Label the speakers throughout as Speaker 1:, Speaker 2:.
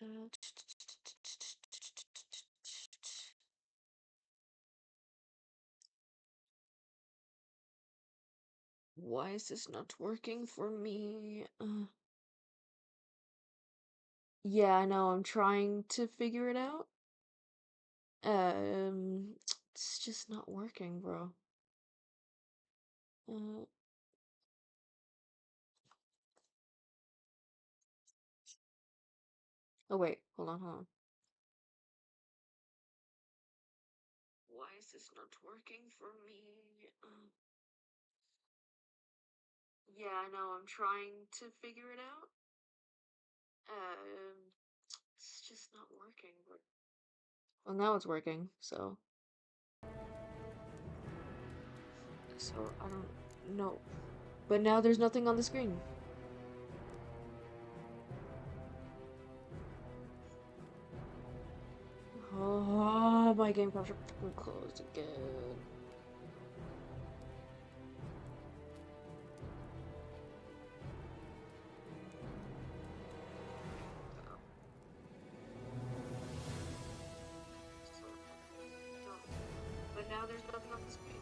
Speaker 1: Uh, Why is this not working for me? Yeah, I know, I'm trying to figure it out. Um, it's just not working, bro. Uh, oh wait, hold on. Why is this not working for me? Yeah, I know, I'm trying to figure it out. It's just not working, bro. Well, now it's working, so I don't know. But now there's nothing on the screen. Oh, my game capture fucking closed again. But now there's nothing on the screen.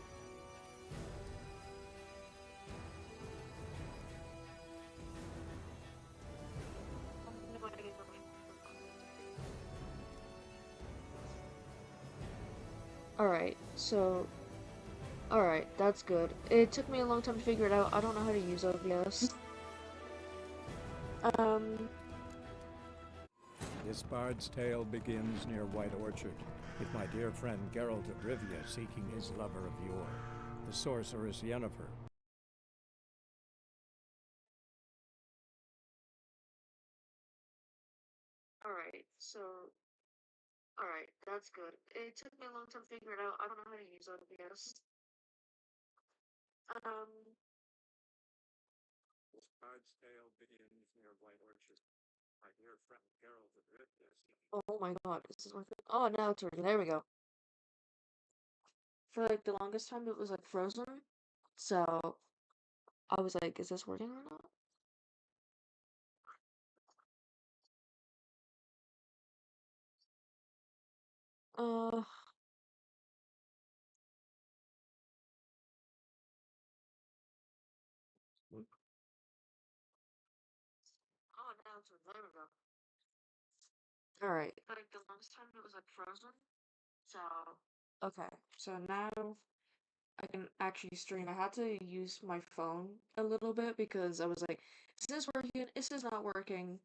Speaker 1: Alright, so alright, that's good. It took me a long time to figure it out. I don't know how to use OBS. Um,
Speaker 2: This bard's tale begins near White Orchard, with my dear friend Geralt of Rivia seeking his lover of yore, the sorceress Yennefer.
Speaker 1: alright, so alright, that's good. It took me a long time to figure it out. I don't know how to use OBS. Um,
Speaker 2: This bard's tale begins near White Orchard. My dear friend Geralt of Rivia seeking.
Speaker 1: oh my god, this is working. Oh, now it's working. There we go. For like the longest time, it was like frozen. So I was like, is this working or not? Uh, oh, now it's working. There we go. Alright. Like the longest time, it was like frozen. So, okay. So now I can actually stream. I had to use my phone a little bit because I was like, is this working? Is this not working?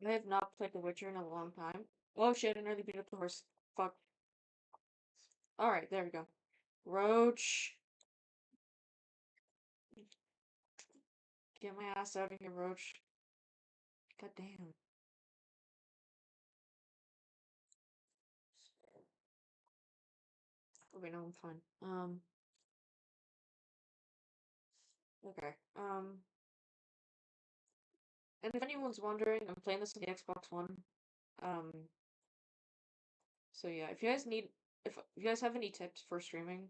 Speaker 1: I have not played The Witcher in a long time. Oh shit, I nearly beat up the horse. Fuck. Alright, there we go. Roach. Get my ass out of here, Roach. God damn. Okay, no, I'm fine. Okay. And if anyone's wondering, I'm playing this on the Xbox One. Um, so yeah, if you guys have any tips for streaming,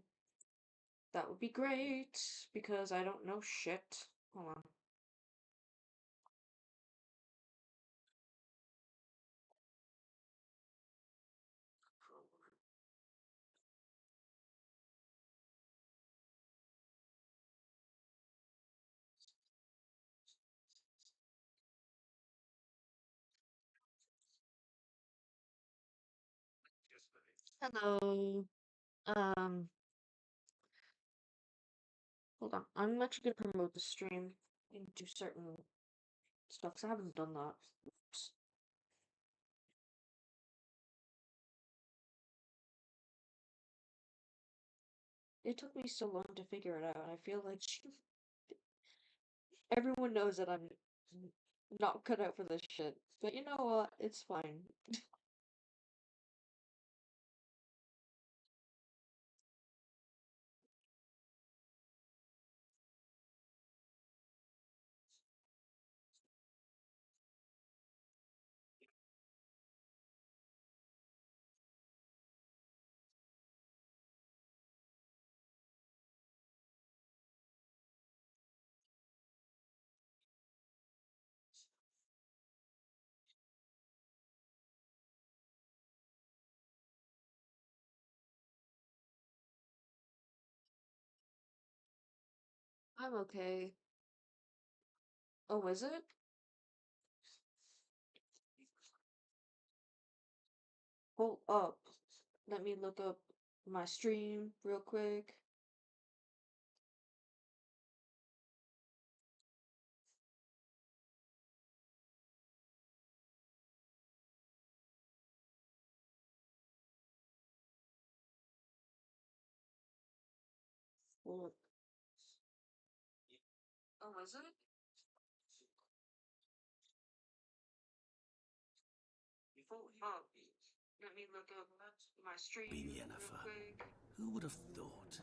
Speaker 1: that would be great, because I don't know shit. Hold on. Hello. Um, hold on. I'm actually gonna promote the stream into certain stuff, 'cause I haven't done that. Oops. It took me so long to figure it out. I feel like Everyone knows that I'm not cut out for this shit. But you know what? It's fine. I'm okay. Oh, is it? Hold up. Let me look up my stream real quick. Hold up. Oh, is it? Hold up. Let me look up my stream
Speaker 3: Been
Speaker 1: real
Speaker 3: Yennefer.
Speaker 1: quick.
Speaker 3: Who would have thought?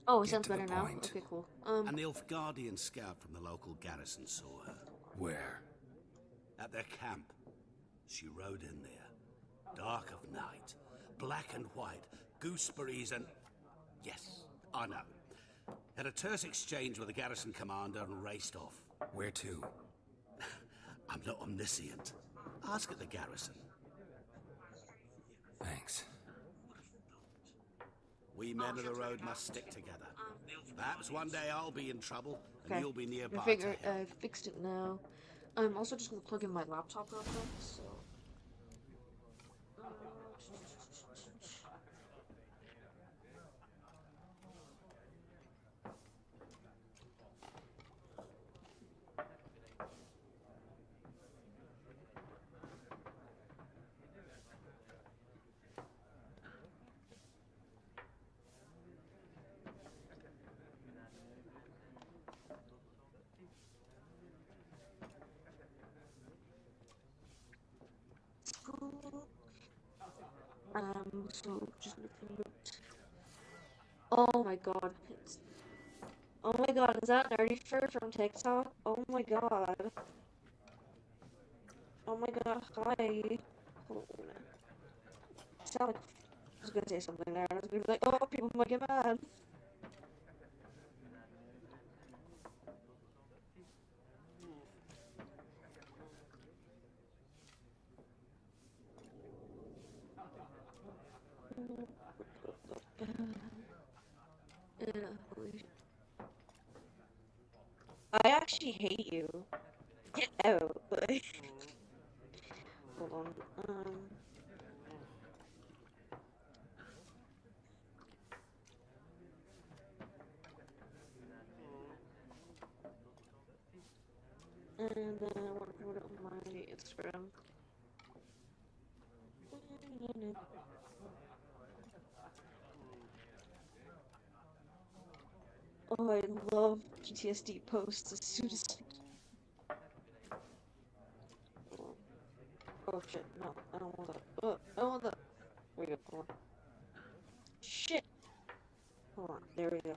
Speaker 1: Oh, it
Speaker 4: Get
Speaker 1: sounds
Speaker 4: to the
Speaker 1: better now.
Speaker 4: point.
Speaker 1: Okay, cool.
Speaker 3: An Nilfgaardian scout from the local garrison saw her.
Speaker 4: Where?
Speaker 3: At their camp. She rode in there. Dark of night. Black and white. Gooseberries and... Yes, I know. Had a terse exchange with the garrison commander and raced off.
Speaker 4: Where to?
Speaker 3: I'm not omniscient. Ask at the garrison.
Speaker 4: Thanks.
Speaker 3: We men of the road must stick together. Perhaps one day I'll be in trouble, and
Speaker 1: Okay.
Speaker 3: you'll be nearby
Speaker 1: I figure
Speaker 3: to help.
Speaker 1: I fixed it now. I'm also just gonna plug in my laptop real quick, so. So just looking at. Oh my god. Oh my god, is that Nerdy Fur from TikTok? Oh my god. Oh my god, hi. Hold on a minute. Sound like I was gonna say something there, and I was gonna be like, oh, people might get mad. I actually hate you. Get out. Hold on. And then I want to put it on my Instagram. Oh, I love PTSD posts as soon as. Oh shit, no, I don't want that. I don't want that. There we go, hold on. Shit! Hold on, there we go.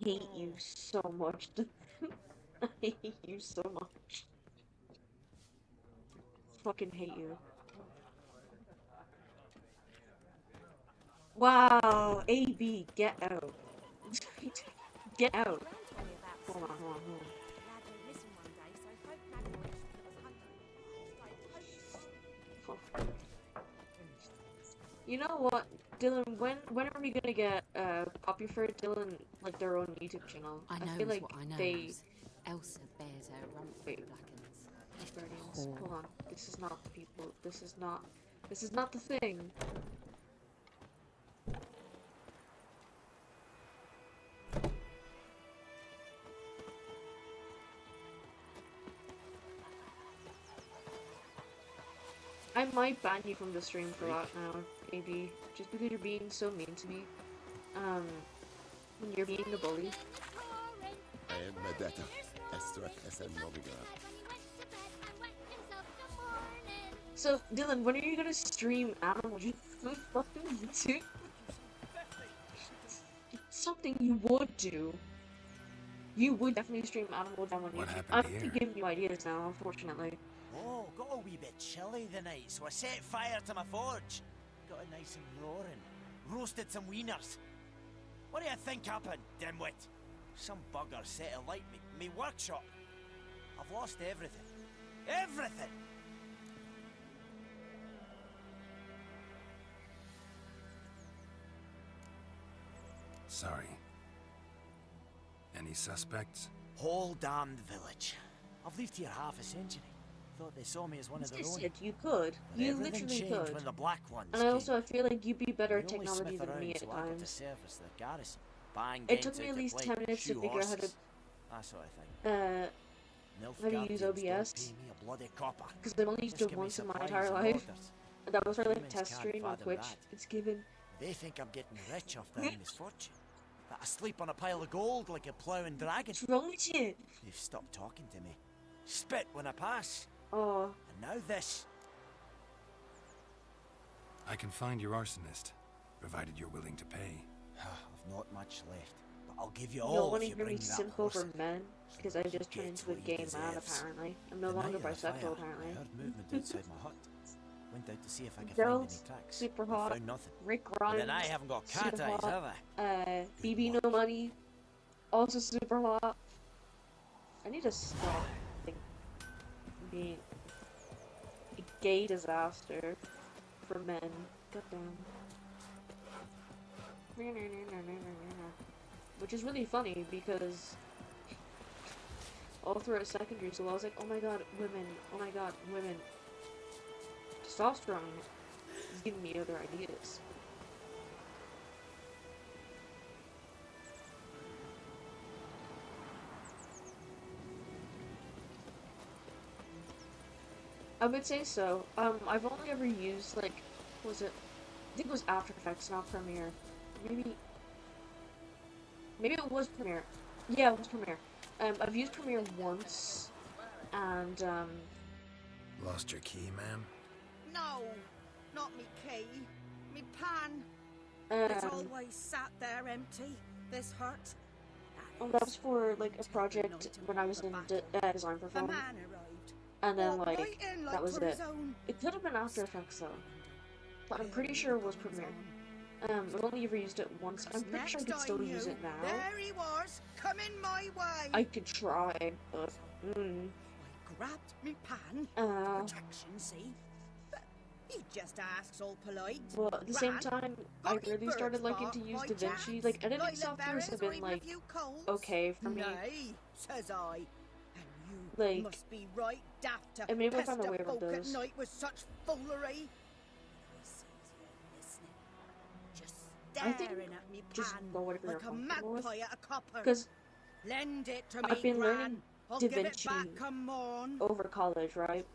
Speaker 1: Hate you so much. I hate you so much. Fucking hate you. Wow, AB, get out. Get out. Hold on, hold on, hold on. You know what, Dylan? When are we gonna get Poppy for Dylan like their own YouTube channel?
Speaker 4: I
Speaker 1: feel
Speaker 4: knows
Speaker 1: like
Speaker 4: what I knows.
Speaker 1: they
Speaker 4: Elsa bears her rump
Speaker 1: Wait.
Speaker 4: blackens.
Speaker 1: Guardians. Hold on. This is not the people. This is not the thing. I might ban you from the stream for that now, maybe. Just because you're being so mean to me. When you're being a bully. So, Dylan, when are you gonna stream Animal Jam on fucking YouTube? It's something you would do. You would definitely stream Animal Jam on
Speaker 3: What
Speaker 1: YouTube.
Speaker 3: happened
Speaker 1: I'm
Speaker 3: here?
Speaker 1: giving you ideas now, unfortunately.
Speaker 5: Oh, got a wee bit chilly the night, so I set fire to my forge. Got it nice and roaring. Roasted some wieners. What do you think happened, dimwit? Some bugger set alight me workshop. I've lost everything. Everything!
Speaker 6: Sorry. Any suspects?
Speaker 5: Whole damned village. I've lived here half a century. Thought they saw me as one of their
Speaker 1: You
Speaker 5: own.
Speaker 1: said you could.
Speaker 5: But
Speaker 1: You
Speaker 5: everything
Speaker 1: literally
Speaker 5: changed
Speaker 1: could.
Speaker 5: when the black ones
Speaker 1: And
Speaker 5: came.
Speaker 1: I feel like you'd be better at
Speaker 5: They only
Speaker 1: technology
Speaker 5: smith
Speaker 1: than me
Speaker 5: around,
Speaker 1: at
Speaker 5: so I got to
Speaker 1: times.
Speaker 5: service the garrison. Bang
Speaker 1: It took
Speaker 5: gates
Speaker 1: me
Speaker 5: out
Speaker 1: at
Speaker 5: the
Speaker 1: least
Speaker 5: plate,
Speaker 1: 10 minutes to
Speaker 5: shoe
Speaker 1: figure out how to
Speaker 5: horses, that sort of thing. Nilf
Speaker 1: how to use
Speaker 5: guardians don't
Speaker 1: OBS.
Speaker 5: pay me a bloody copper.
Speaker 1: Because I've only used
Speaker 5: Just
Speaker 1: it
Speaker 5: give me
Speaker 1: once in my
Speaker 5: supplies
Speaker 1: entire
Speaker 5: and
Speaker 1: life.
Speaker 5: orders.
Speaker 1: And that was for like
Speaker 5: Humans
Speaker 1: test
Speaker 5: can't
Speaker 1: stream on
Speaker 5: fathom
Speaker 1: Twitch.
Speaker 5: that.
Speaker 1: It's given.
Speaker 5: They think I'm getting rich off their misfortune. That I sleep on a pile of gold like a ploughing dragon.
Speaker 1: What's wrong with you?
Speaker 5: They've stopped talking to me. Spit when I pass.
Speaker 1: Oh,
Speaker 5: And now this.
Speaker 6: I can find your arsonist, provided you're willing to pay.
Speaker 5: I've not much left, but I'll give you
Speaker 1: you don't
Speaker 5: all
Speaker 1: want
Speaker 5: if
Speaker 1: to
Speaker 5: you
Speaker 1: hear me
Speaker 5: bring that
Speaker 1: simp
Speaker 5: horse.
Speaker 1: over men? Because I just turned into a
Speaker 5: Get what
Speaker 1: gay
Speaker 5: he
Speaker 1: man,
Speaker 5: deserves.
Speaker 1: apparently. I'm no
Speaker 5: The
Speaker 1: longer
Speaker 5: night of the
Speaker 1: bisexual,
Speaker 5: fire,
Speaker 1: apparently.
Speaker 5: I heard movement outside my hut. Went out to see if I could
Speaker 1: Girls,
Speaker 5: find any tracks.
Speaker 1: super
Speaker 5: I
Speaker 1: hot.
Speaker 5: found nothing.
Speaker 1: Rick
Speaker 5: But
Speaker 1: Grimes,
Speaker 5: then I haven't got cat
Speaker 1: super
Speaker 5: eyes,
Speaker 1: hot.
Speaker 5: have I?
Speaker 1: BB No Money, also super hot. I need to stop like, being a gay disaster for men. Goddamn. Which is really funny because all throughout secondary school I was like, oh my god, women, oh my god, women. Testosterone is giving me other ideas. I would say so. I've only ever used like, what was it? I think it was After Effects, not Premiere. Maybe it was Premiere. Yeah, it was Premiere. I've used Premiere once, and
Speaker 6: Lost your key, ma'am?
Speaker 7: No, not me key. Me pan. It's always sat there empty. This hurt.
Speaker 1: that was for like a project when I was in design for
Speaker 7: A
Speaker 1: film,
Speaker 7: man arrived.
Speaker 1: and then
Speaker 7: Walked
Speaker 1: like
Speaker 7: right in
Speaker 1: that was
Speaker 7: for
Speaker 1: it.
Speaker 7: his own.
Speaker 1: It could have been After Effects though, but I'm pretty sure it was Premiere. I've only ever used it once. I'm pretty sure I
Speaker 7: Next
Speaker 1: could still
Speaker 7: I
Speaker 1: use
Speaker 7: knew,
Speaker 1: it now.
Speaker 7: There he was, coming my way.
Speaker 1: I could try, but
Speaker 7: I grabbed me pan.
Speaker 1: uh.
Speaker 7: Protection, see? But he just asks all polite.
Speaker 1: Well, at the same
Speaker 7: Ran,
Speaker 1: time, I
Speaker 7: got me
Speaker 1: really started
Speaker 7: bird
Speaker 1: liking to
Speaker 7: bark
Speaker 1: use
Speaker 7: by
Speaker 1: DaVinci.
Speaker 7: jacks,
Speaker 1: Like, editing
Speaker 7: lilac
Speaker 1: softwares
Speaker 7: berries,
Speaker 1: have
Speaker 7: or
Speaker 1: been,
Speaker 7: even a
Speaker 1: like,
Speaker 7: few coals.
Speaker 1: okay for me.
Speaker 7: Nay, says I. And you
Speaker 1: Like,
Speaker 7: must be right daft to
Speaker 1: and maybe we'll find a
Speaker 7: pester
Speaker 1: way around
Speaker 7: folk at
Speaker 1: those.
Speaker 7: night with such foolery. Just
Speaker 1: I think
Speaker 7: staring at me
Speaker 1: just
Speaker 7: pan
Speaker 1: go whatever
Speaker 7: like
Speaker 1: you're
Speaker 7: a
Speaker 1: comfortable with.
Speaker 7: magpie at a copper.
Speaker 1: Because
Speaker 7: Lend it to me,
Speaker 1: I've been
Speaker 7: Gran.
Speaker 1: learning
Speaker 7: I'll give it
Speaker 1: DaVinci
Speaker 7: back, come on.
Speaker 1: over college, right?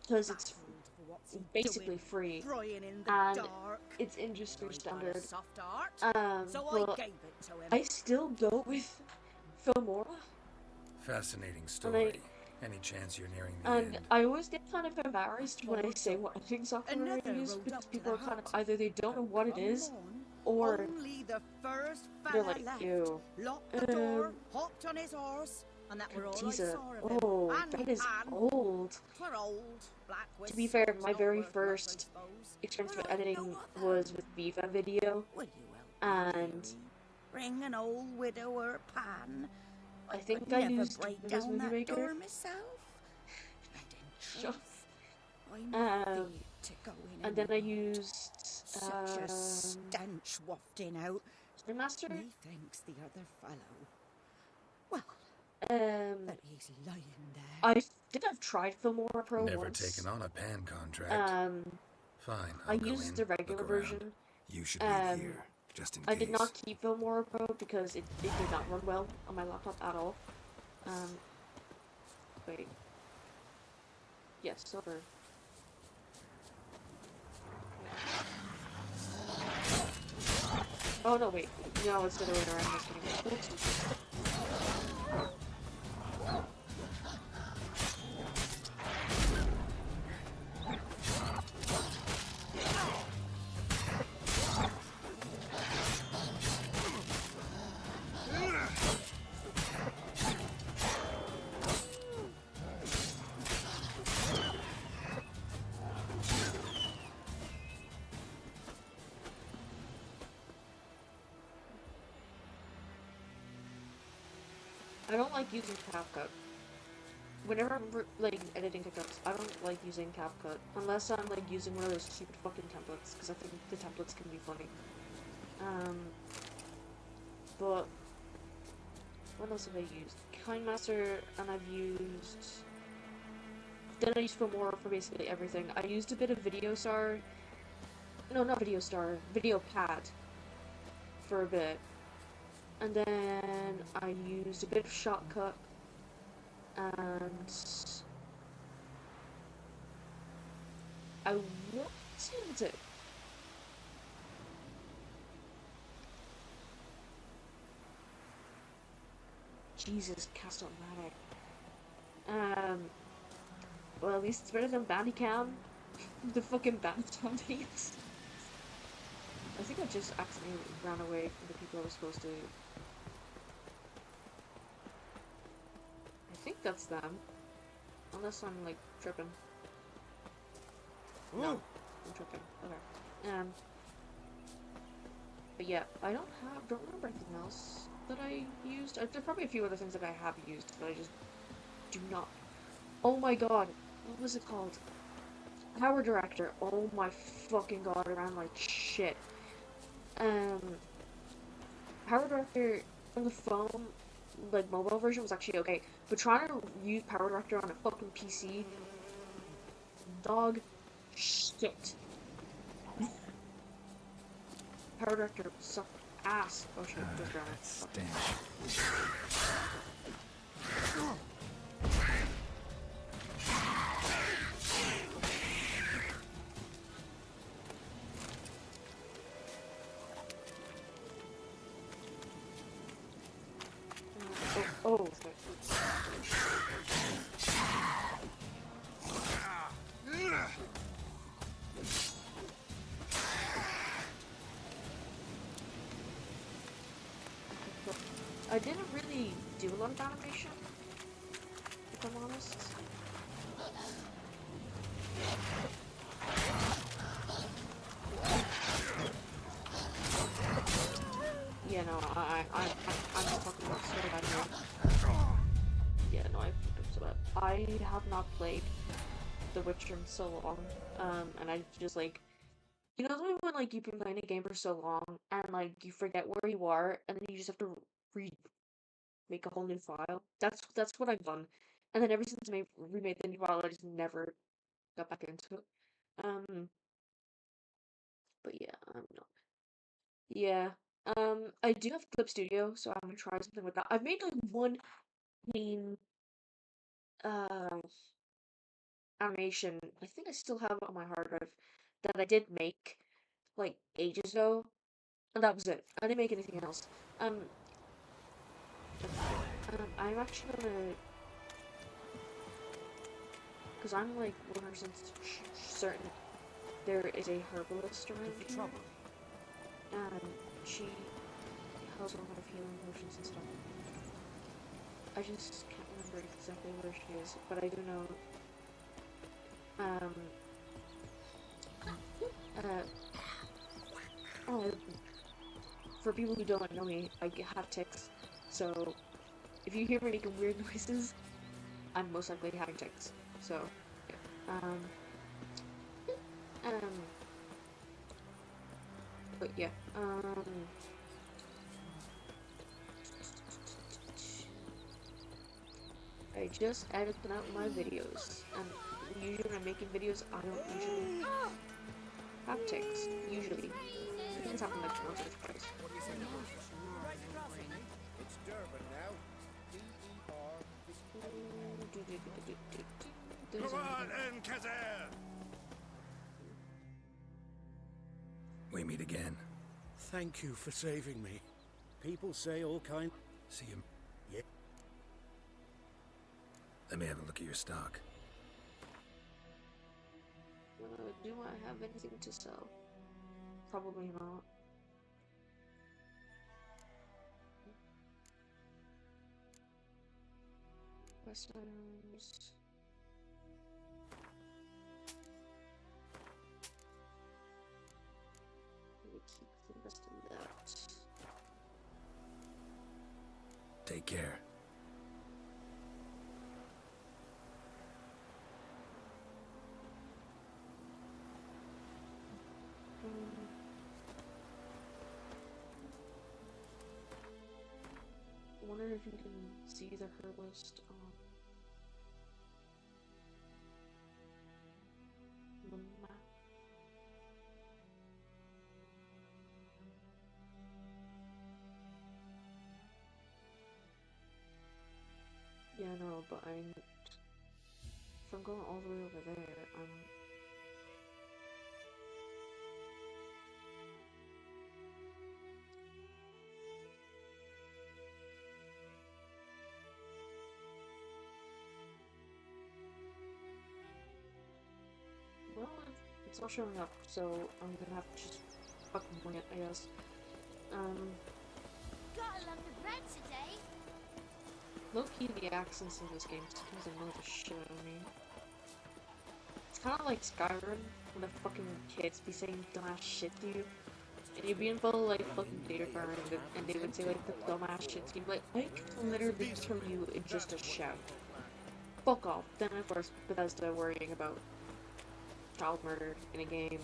Speaker 1: Because it's
Speaker 7: Baffled for what's he
Speaker 1: basically
Speaker 7: doing,
Speaker 1: free.
Speaker 7: frying in the
Speaker 1: And
Speaker 7: dark.
Speaker 1: It's industry
Speaker 7: Very kind
Speaker 1: standard.
Speaker 7: of soft art. So
Speaker 1: Well,
Speaker 7: I gave it to him.
Speaker 1: I still go with Filmora,
Speaker 6: Fascinating
Speaker 1: and
Speaker 6: story. Any chance you're nearing the
Speaker 1: and
Speaker 6: end?
Speaker 1: I always get kind of embarrassed when I say what editing software I
Speaker 7: Another
Speaker 1: use
Speaker 7: rode
Speaker 1: because
Speaker 7: up to
Speaker 1: people
Speaker 7: the
Speaker 1: are kind of
Speaker 7: hut.
Speaker 1: either they don't know what it
Speaker 7: Come
Speaker 1: is,
Speaker 7: on.
Speaker 1: or
Speaker 7: Only the first
Speaker 1: they're
Speaker 7: fella
Speaker 1: like,
Speaker 7: left.
Speaker 1: ew.
Speaker 7: Locked the door,
Speaker 1: Um,
Speaker 7: hopped on his horse, and that were all I
Speaker 1: Teaser.
Speaker 7: saw of him.
Speaker 1: Oh,
Speaker 7: and
Speaker 1: that
Speaker 7: me
Speaker 1: is
Speaker 7: pan.
Speaker 1: old.
Speaker 7: For old, black
Speaker 1: To be fair,
Speaker 7: whiskers,
Speaker 1: my
Speaker 7: not
Speaker 1: very
Speaker 7: worth much, I
Speaker 1: first
Speaker 7: suppose.
Speaker 1: experience with
Speaker 7: But I
Speaker 1: editing
Speaker 7: know other.
Speaker 1: was with Viva Video,
Speaker 7: Will you help me,
Speaker 1: and
Speaker 7: dearie? Bring an old widower pan.
Speaker 1: I think
Speaker 7: could
Speaker 1: I
Speaker 7: never
Speaker 1: used
Speaker 7: break
Speaker 1: Windows
Speaker 7: down
Speaker 1: Movie
Speaker 7: that
Speaker 1: Maker.
Speaker 7: door myself. And in
Speaker 1: Shut-
Speaker 7: truth, I'm
Speaker 1: Um,
Speaker 7: fit to go in
Speaker 1: and then I
Speaker 7: any
Speaker 1: used
Speaker 7: Such a stench wafting out.
Speaker 1: Master?
Speaker 7: Methinks the other fellow. Well, but he's lying there.
Speaker 1: I think I've tried Filmora Pro
Speaker 6: Never
Speaker 1: once.
Speaker 6: taken on a pan contract. Fine,
Speaker 1: I
Speaker 6: I'll go
Speaker 1: used
Speaker 6: in,
Speaker 1: the regular
Speaker 6: look around.
Speaker 1: version.
Speaker 6: You should be here, just in case.
Speaker 1: I did not keep Filmora Pro because it did not run well on my laptop at all. Wait. Yes, silver. Oh no, wait. No, it's the other way around. Just kidding. Oops. I don't like using CapCut. Whenever I'm like editing TikToks, I don't like using CapCut unless I'm like using one of those stupid fucking templates because I think the templates can be funny. But what else have I used? KineMaster, and I've used. Then I used Filmora for basically everything. I used a bit of VideoStar. No, not VideoStar. VideoPad for a bit. And then I used a bit of Shotcut, and I want to. Jesus, Castomatic. Well, at least it's better than Bandicam. The fucking Bandicam. I think I just accidentally ran away from the people I was supposed to. I think that's them. Unless I'm like tripping. No, I'm tripping. Okay. But yeah, I don't remember anything else that I used. There's probably a few other things that I have used that I just do not. Oh my god, what was it called? Power Director. Oh my fucking god, I ran like shit. Power Director on the phone, like mobile version, was actually okay, but trying to use Power Director on a fucking PC, dog shit. Power Director sucked ass. Oh shit, just ran it.
Speaker 6: Stench.
Speaker 1: Oh, I didn't really do a lot of animation, if I'm honest. Yeah, no, I'm fucking up so bad here. Yeah, no, I fucked up so bad. I have not played The Witcher in so long, and I just like, you know when like you've been playing a game for so long and like you forget where you are and then you just have to make a whole new file? That's what I've done, and then ever since I remade the new file, I just never got back into it. But yeah, I'm not. Yeah. I do have Clip Studio, so I'm gonna try something with that. I've made like one main animation. I think I still have it on my hard drive that I did make like ages ago, and that was it. I didn't make anything else. I'm actually gonna, because I'm like 100% certain there is a herbalist around here. And she has a lot of healing potions and stuff. I just can't remember exactly where she is, but I do know. For people who don't know me, I have tics, so if you hear me making weird noises, I'm most likely having tics. So, yeah. But yeah, I just added out my videos, and usually when I'm making videos, I don't usually have text. Usually, things happen like once or twice.
Speaker 8: It's Durban now.
Speaker 1: There's
Speaker 3: and Kazar!
Speaker 6: We meet again.
Speaker 8: Thank you for saving me. People say all kind.
Speaker 6: See you.
Speaker 8: Yeah.
Speaker 6: Let me have a look at your stock.
Speaker 1: do I have anything to sell? Probably not. Westerns. Let me keep the rest of that.
Speaker 6: Take care.
Speaker 1: I wonder if you can see her list on the map. Yeah, no, but if I'm going all the way over there, well, it's not showing up, so I'm gonna have to just fucking wing it, I guess.
Speaker 9: Gotta love the bread today.
Speaker 1: Low-key, the accents in this game sometimes annoy the shit out of me. It's kinda like Skyrim, when the fucking kids be saying dumbass shit to you, and you'd be in full, like, fucking data farm, and they would say, like, the dumbass shit to you, but I can literally kill you in just a shout. Fuck off. Then, of course, Bethesda worrying about child murder in a game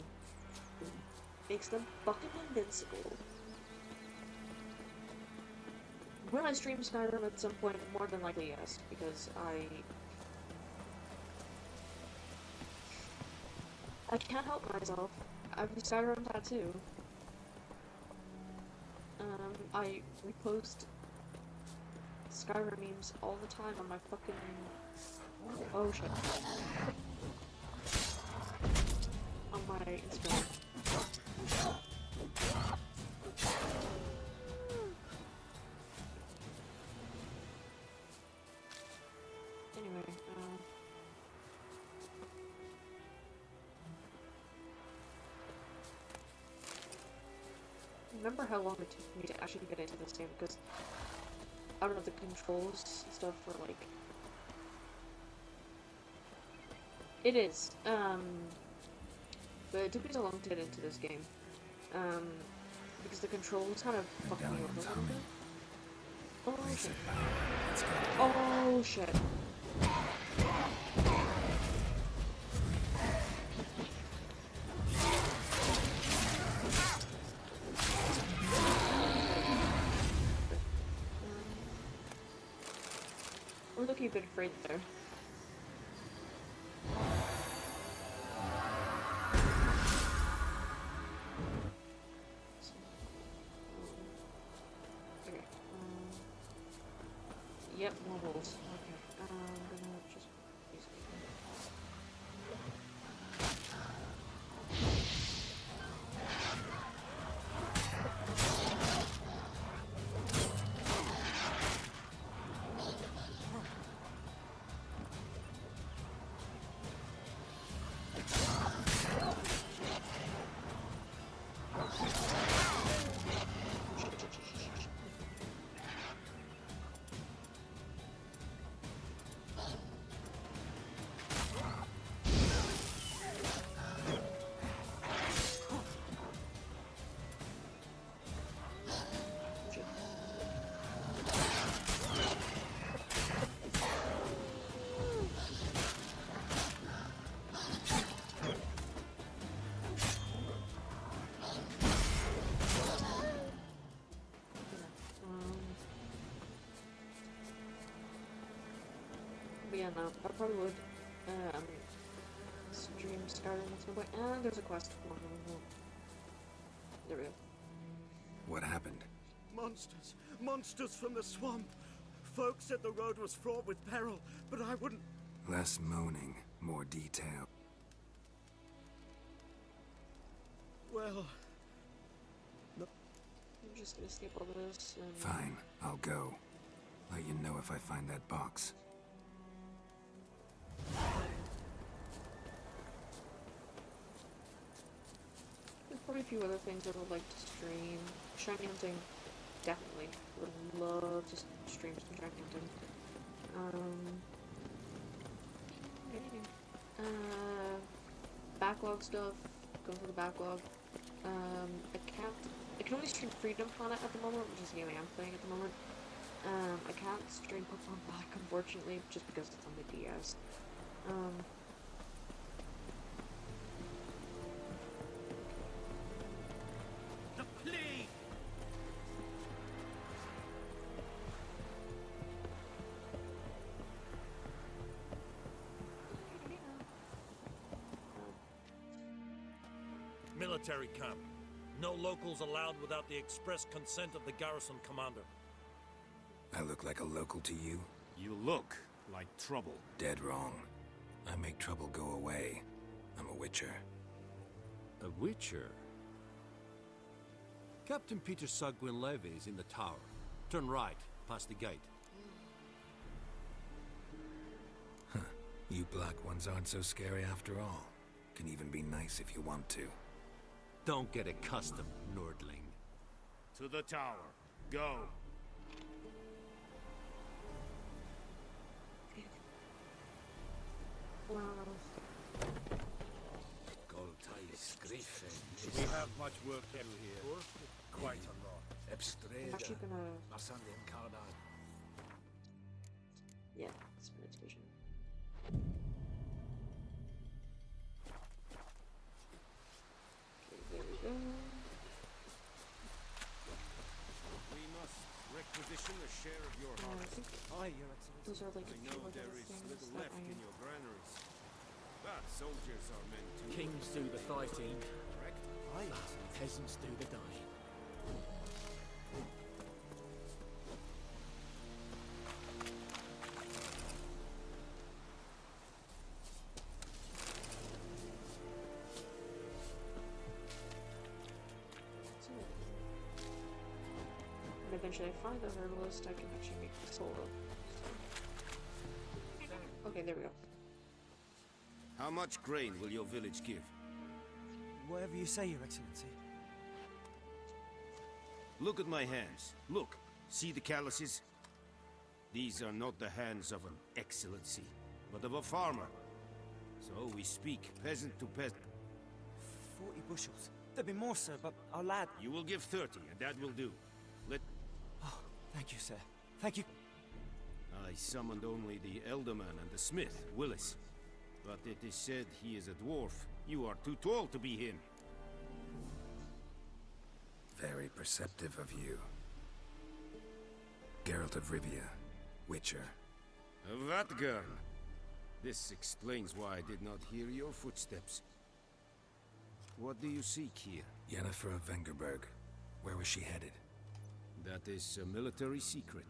Speaker 1: makes them fucking invincible. Will I stream Skyrim at some point? More than likely, yes, because I can't help myself. I have a Skyrim tattoo. I repost Skyrim memes all the time on my fucking... Oh shit. On my Instagram. Anyway, remember how long it took me to actually get into this game, because I don't know, the controls and stuff were like... It is, but it took me so long to get into this game, because the controls kind of fucked me over a little bit. Oh shit. Oh shit. We're looking a bit afraid there. Okay. Yep, more wolves. Okay. I'm gonna just use it. yeah, no, I probably would stream Skyrim at some point. And there's a quest. Come on, come on. There we go.
Speaker 6: What happened?
Speaker 8: Monsters! Monsters from the swamp! Folks said the road was fraught with peril, but I wouldn't...
Speaker 6: Less moaning, more detail.
Speaker 8: Well...
Speaker 1: I'm just gonna skip all this and...
Speaker 6: Fine, I'll go. Let you know if I find that box.
Speaker 1: There's probably a few other things I would like to stream. Shiny hunting, definitely. Would love to stream some shiny hunting. Backlog stuff. Going for the backlog. I can only stream Freedom Planet at the moment, which is the game I am playing at the moment. I can't stream Pokemon Black, unfortunately, just because it's on the DS.
Speaker 3: The plague!
Speaker 10: Military camp. No locals allowed without the express consent of the garrison commander.
Speaker 6: I look like a local to you?
Speaker 10: You look like trouble.
Speaker 6: Dead wrong. I make trouble go away. I'm a witcher.
Speaker 11: A witcher? Captain Peter Sagwin Levy is in the tower. Turn right, past the gate.
Speaker 6: Huh. You black ones aren't so scary after all. Can even be nice if you want to.
Speaker 11: Don't get accustomed, Nordling.
Speaker 10: To the tower. Go.
Speaker 1: Wow.
Speaker 8: We have much work to do here. Quite a lot.
Speaker 1: I'm actually gonna... Yeah, it's meditation. Okay, there we go.
Speaker 10: We must requisition a share of your
Speaker 1: I
Speaker 10: harvest.
Speaker 1: think those are like a
Speaker 10: I
Speaker 1: few
Speaker 10: know
Speaker 1: other
Speaker 10: there is
Speaker 1: things
Speaker 10: little
Speaker 1: that
Speaker 10: left in your granaries. But soldiers are meant to...
Speaker 12: Kings do the fighting. Correct. Aye. Peasants do the dying.
Speaker 1: And eventually I find the herbalist, I can actually make the solo. Okay, there we go.
Speaker 10: How much grain will your village give?
Speaker 5: Whatever you say, Your Excellency.
Speaker 10: Look at my hands. Look. See the calluses? These are not the hands of an excellency, but of a farmer. So we speak peasant to peasant.
Speaker 5: 40 bushels. There'd be more, sir, but our lad...
Speaker 10: You will give 30, and that will do. Let...
Speaker 5: Oh, thank you, sir. Thank you.
Speaker 10: I summoned only the Elderman and the smith, Willis. But it is said he is a dwarf. You are too tall to be him.
Speaker 6: Very perceptive of you. Geralt of Rivia, Witcher.
Speaker 10: Vatgern! This explains why I did not hear your footsteps. What do you seek here?
Speaker 6: Yennefer of Vengerberg. Where was she headed?
Speaker 10: That is a military secret.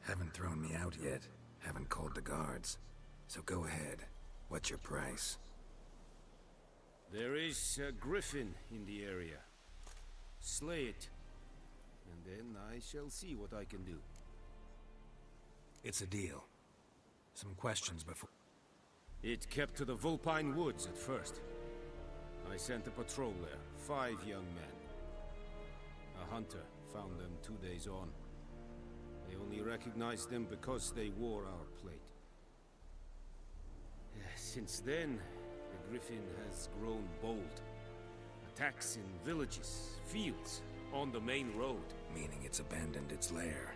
Speaker 6: Haven't thrown me out yet. Haven't called the guards. So go ahead. What's your price?
Speaker 10: There is a griffin in the area. Slay it. And then I shall see what I can do.
Speaker 6: It's a deal. Some questions before...
Speaker 10: It kept to the Vulpine Woods at first. I sent a patrol there, 5 young men. A hunter found them 2 days on. They only recognized them because they wore our plate. Since then, the Griffin has grown bold. Attacks in villages, fields, on the main road.
Speaker 6: Meaning it's abandoned its lair.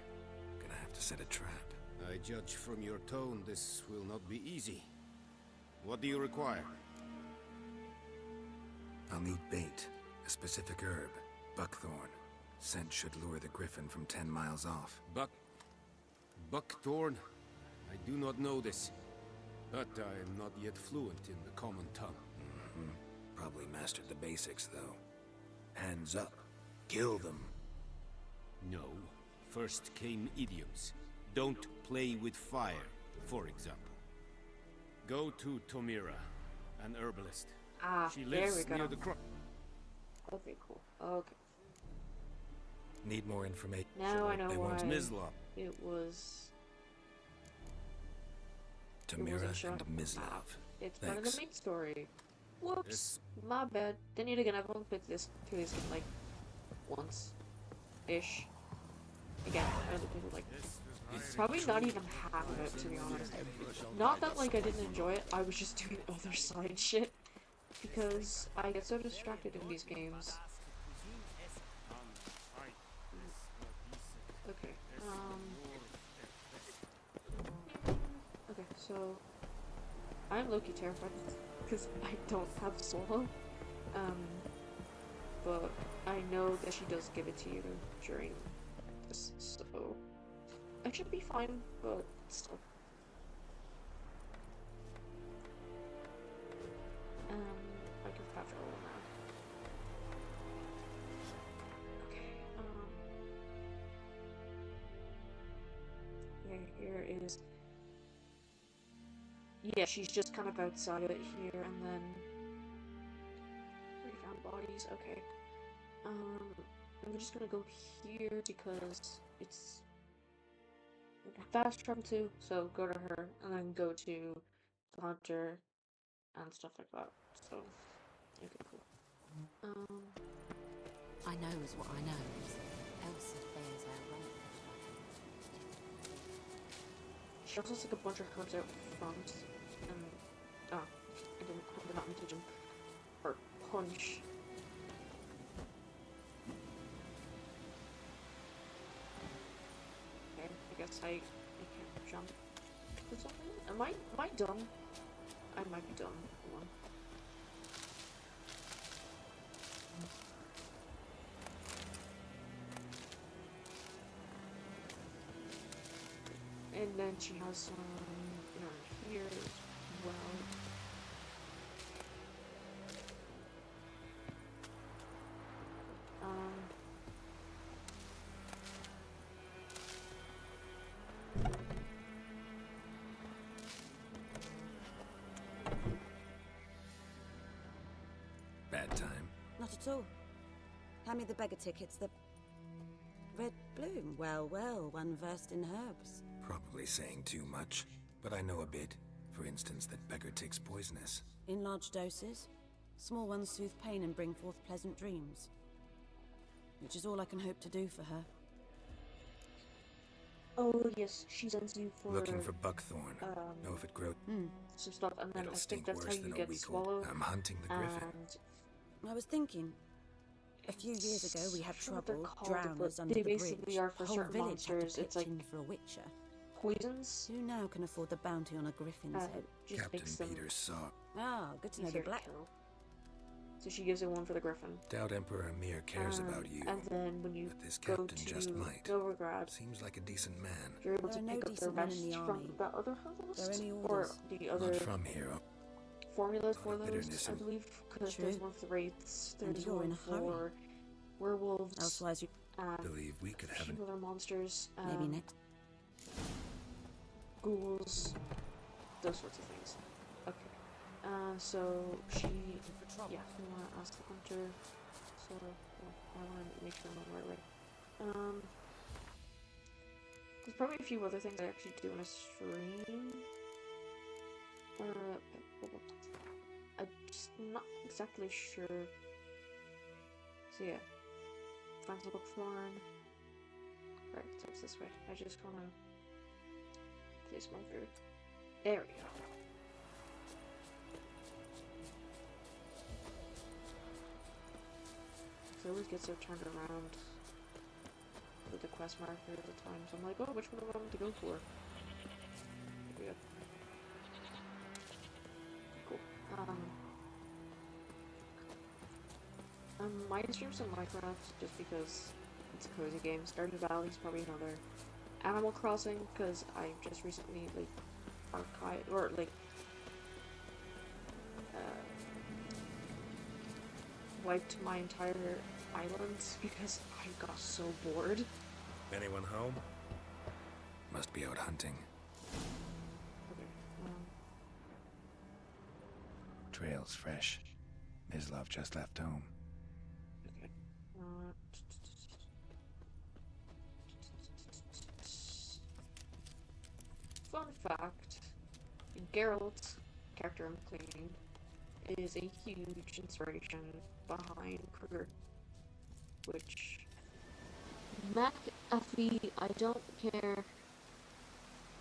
Speaker 6: Gonna have to set a trap.
Speaker 10: I judge from your tone this will not be easy. What do you require?
Speaker 6: I'll need bait. A specific herb. Buckthorn. Scent should lure the Griffin from 10 miles off.
Speaker 10: Buckthorn? I do not know this, but I am not yet fluent in the common tongue.
Speaker 6: Probably mastered the basics, though. Hands up. Kill them.
Speaker 10: No. First came idioms. Don't play with fire, for example. Go to Tomira, an herbalist.
Speaker 1: Ah,
Speaker 10: She
Speaker 1: there
Speaker 10: lives
Speaker 1: we go.
Speaker 10: near the cro-
Speaker 1: Okay, cool. Okay.
Speaker 6: Need more information.
Speaker 1: Now I know
Speaker 6: They
Speaker 1: why
Speaker 6: want
Speaker 10: Mislav.
Speaker 1: it was...
Speaker 6: Tamira
Speaker 1: showing
Speaker 6: and
Speaker 1: up on the
Speaker 6: Mislav.
Speaker 1: map. It's part of
Speaker 6: Thanks.
Speaker 1: the main story. Whoops.
Speaker 10: This-
Speaker 1: My bad. Didn't need to get everyone played this through this game like once. Ish. Again, other people like probably not even half of it, to be honest. Not that like I didn't enjoy it, I was just doing other side shit. Because I get so distracted in these games. Okay, okay, so I'm low-key terrified because I don't have solo. But I know that she does give it to you during this, so I should be fine, but still. I can capture all now. Okay, yeah, here is... Yeah, she's just kind of outside of it here, and then... We found bodies, okay. I'm just gonna go here because it's fast travel too, so go to her, and then go to the hunter, and stuff like that, so... Okay, cool.
Speaker 4: I knows what I knows. Elsa bears our rump.
Speaker 1: She also has like a bunch of herbs out front, and I did not teach him or punch. Okay, I guess I can't jump or something. Am I done? I might be done. Hold on. And then she has some here as well.
Speaker 6: Bad time.
Speaker 13: Not at all. Hand me the beggar tickets, the... Red Bloom. Well, well, one versed in herbs.
Speaker 6: Probably saying too much, but I know a bit. For instance, that beggar tick's poisonous.
Speaker 13: In large doses. Small ones soothe pain and bring forth pleasant dreams. Which is all I can hope to do for her.
Speaker 1: Oh yes, she sends you for
Speaker 6: Looking for buckthorn. Know if it grows.
Speaker 1: some stuff, and then
Speaker 6: It'll
Speaker 1: I think
Speaker 6: stink
Speaker 1: that's how
Speaker 6: worse
Speaker 1: you
Speaker 6: than a
Speaker 1: get
Speaker 6: week old.
Speaker 1: swallowed.
Speaker 6: I'm hunting the griffin.
Speaker 1: And
Speaker 13: I was thinking, a few years ago we had
Speaker 1: I forget what they're
Speaker 13: trouble,
Speaker 1: called,
Speaker 13: drowners
Speaker 1: but
Speaker 13: under
Speaker 1: they
Speaker 13: the
Speaker 1: basically
Speaker 13: bridge.
Speaker 1: are for
Speaker 13: The whole
Speaker 1: certain
Speaker 13: village had to
Speaker 1: monsters. It's
Speaker 13: pitch
Speaker 1: like
Speaker 13: in for a witcher.
Speaker 1: poisons.
Speaker 13: Who now can afford the bounty on a griffin's head?
Speaker 1: Just
Speaker 6: Captain
Speaker 1: makes them
Speaker 6: Peters saw.
Speaker 13: Ah, good to know the
Speaker 1: easier to
Speaker 13: black.
Speaker 1: kill. So she gives it one for the griffin.
Speaker 6: Doubt Emperor Amir cares about you.
Speaker 1: And then when you
Speaker 6: But this
Speaker 1: go
Speaker 6: captain
Speaker 1: to
Speaker 6: just might.
Speaker 1: Novigrad,
Speaker 6: Seems like a decent man.
Speaker 1: you're able
Speaker 13: There
Speaker 1: to
Speaker 13: are no
Speaker 1: pick up the
Speaker 13: decent men in
Speaker 1: rest
Speaker 13: the
Speaker 1: from
Speaker 13: army.
Speaker 1: the other host,
Speaker 13: There are any
Speaker 1: or
Speaker 13: orders.
Speaker 1: the other
Speaker 6: Not from here.
Speaker 1: formulas
Speaker 6: Lot
Speaker 1: for
Speaker 6: of
Speaker 1: those,
Speaker 6: bitterness
Speaker 1: I
Speaker 6: and-
Speaker 1: believe, because there's
Speaker 13: True.
Speaker 1: one for the wraiths,
Speaker 13: And
Speaker 1: there's
Speaker 13: you're
Speaker 1: one
Speaker 13: in a hurry.
Speaker 1: for werewolves,
Speaker 13: Elsewise, you
Speaker 1: and
Speaker 6: Believe we could
Speaker 1: a
Speaker 6: have
Speaker 1: few
Speaker 6: an
Speaker 1: other monsters,
Speaker 13: maybe next.
Speaker 1: ghouls, those sorts of things. Okay. So she, yeah, we want to ask the hunter, so I want to make sure I'm on the right way. There's probably a few other things I actually do on a stream. I'm just not exactly sure. So yeah, find the buckthorn. Right, so it's this way. I just wanna place my food. There we go. I always get so turned around with the quest marker at the time, so I'm like, oh, which one do I want to go for? Yeah. Cool. Might stream some Minecraft just because it's a cozy game. Stardew Valley's probably another Animal Crossing because I just recently like archived or like wiped my entire islands because I got so bored.
Speaker 6: Anyone home? Must be out hunting.
Speaker 1: Okay.
Speaker 6: Trail's fresh. Mislav just left home.
Speaker 1: Okay. Fun fact: Geralt, character I'm playing, is a huge inspiration behind Kruger, which McAfee, I don't care.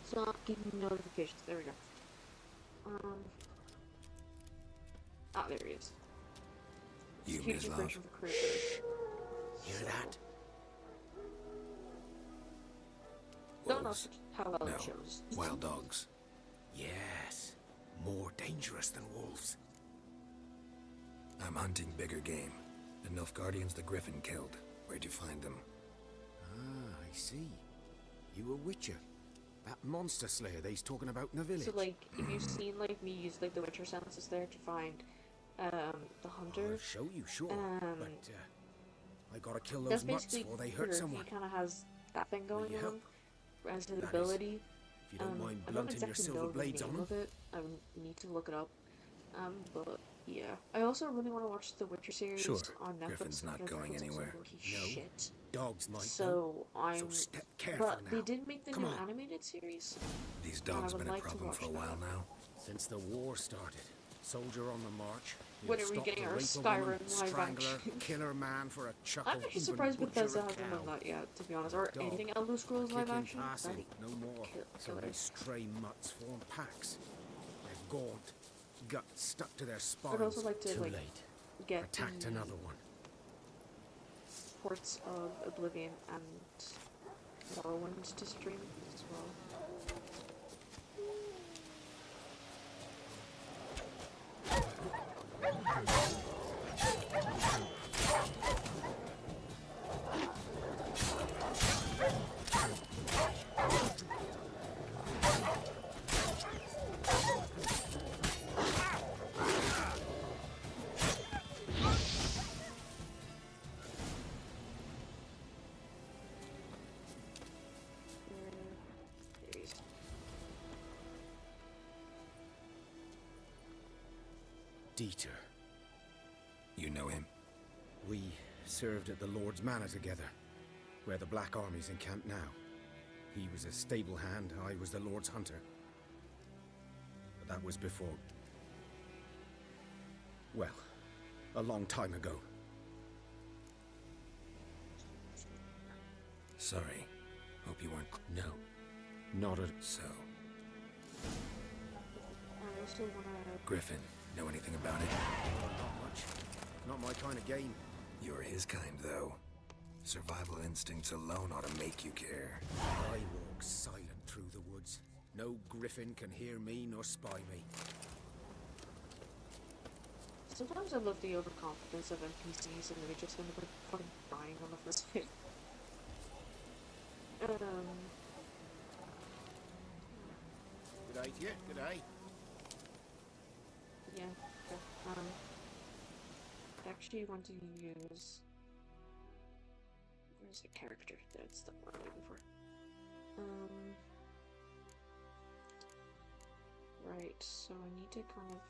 Speaker 1: Stop giving me notifications. There we go. Ah, there he is.
Speaker 6: You,
Speaker 1: Huge
Speaker 6: Mislav.
Speaker 1: inspiration for Kruger.
Speaker 5: Hear that?
Speaker 1: Don't know
Speaker 6: Wolves.
Speaker 1: how well
Speaker 6: No,
Speaker 1: it shows.
Speaker 6: wild dogs.
Speaker 5: Yes. More dangerous than wolves.
Speaker 6: I'm hunting bigger game. The Nilfgaardians the Griffin killed. Where'd you find them?
Speaker 10: Ah, I see. You a witcher. That monster slayer they's talking about in the village.
Speaker 1: So like, if you've seen like me use like the Witcher senses there to find the hunter,
Speaker 10: I'll show you, sure. But I gotta kill
Speaker 1: that's
Speaker 10: those mutts
Speaker 1: basically
Speaker 10: before they
Speaker 1: Kruger.
Speaker 10: hurt someone.
Speaker 1: He kind of has that thing
Speaker 10: Will
Speaker 1: going
Speaker 10: you
Speaker 1: on
Speaker 10: help?
Speaker 1: as his
Speaker 10: That is,
Speaker 1: ability.
Speaker 10: If you don't mind
Speaker 1: I don't
Speaker 10: blunting your
Speaker 1: exactly
Speaker 10: silver
Speaker 1: know the
Speaker 10: blades on
Speaker 1: name
Speaker 10: them.
Speaker 1: of it. I would need to look it up. But yeah, I also really want to watch the Witcher series
Speaker 6: Sure,
Speaker 1: on Netflix.
Speaker 6: Griffin's not
Speaker 1: because
Speaker 6: going
Speaker 1: it's
Speaker 6: anywhere.
Speaker 1: absolutely
Speaker 10: No.
Speaker 1: Shit.
Speaker 10: Dogs might
Speaker 1: So I'm.
Speaker 10: So step careful
Speaker 1: But
Speaker 10: now.
Speaker 1: they did make the
Speaker 10: Come
Speaker 1: new
Speaker 10: on.
Speaker 1: animated series.
Speaker 6: These
Speaker 1: I
Speaker 6: dogs
Speaker 1: would
Speaker 6: been a
Speaker 1: like to
Speaker 6: problem
Speaker 1: watch
Speaker 6: for a while
Speaker 1: that.
Speaker 6: now.
Speaker 10: Since the war started. Soldier on the march.
Speaker 1: When
Speaker 10: he'll
Speaker 1: are we
Speaker 10: stop
Speaker 1: getting
Speaker 10: to
Speaker 1: our
Speaker 10: rape a
Speaker 1: Skyrim
Speaker 10: woman,
Speaker 1: live
Speaker 10: strangler,
Speaker 1: action?
Speaker 10: kill her man for a chuckle.
Speaker 1: I'm actually
Speaker 10: even
Speaker 1: surprised
Speaker 10: butcher
Speaker 1: Bethesda
Speaker 10: a
Speaker 1: hasn't
Speaker 10: cow.
Speaker 1: done that yet, to be honest. Or
Speaker 10: Dog.
Speaker 1: anything Elder Scrolls live
Speaker 10: Kick in
Speaker 1: action.
Speaker 10: passing,
Speaker 1: That'd
Speaker 10: no more. So
Speaker 1: killer.
Speaker 10: these stray mutts form packs. They're gaunt, guts stuck to their spines.
Speaker 1: I'd also like to
Speaker 10: Too
Speaker 1: like
Speaker 10: late.
Speaker 1: get
Speaker 10: Attacked
Speaker 1: the
Speaker 10: another one.
Speaker 1: ports of Oblivion and Morrowind to stream as well. There he is.
Speaker 10: Dieter.
Speaker 6: You know him?
Speaker 10: We served at the Lord's Manor together, where the Black Army's encamped now. He was a stable hand, I was the Lord's hunter. But that was before... well, a long time ago.
Speaker 6: Sorry. Hope you weren't...
Speaker 10: No, not at...
Speaker 6: So,
Speaker 1: I also wanna.
Speaker 6: Griffin, know anything about it?
Speaker 10: Not much. Not my kind of game.
Speaker 6: You're his kind, though. Survival instincts alone ought to make you care.
Speaker 10: I walk silent through the woods. No griffin can hear me nor spy me.
Speaker 1: Sometimes I love the overconfidence of NPCs and they just end up like fucking dying on the first hit.
Speaker 10: Good day to you, good day.
Speaker 1: Yeah. I actually want to use. Where's the character? That's the word I'm looking for. Right, so I need to kind of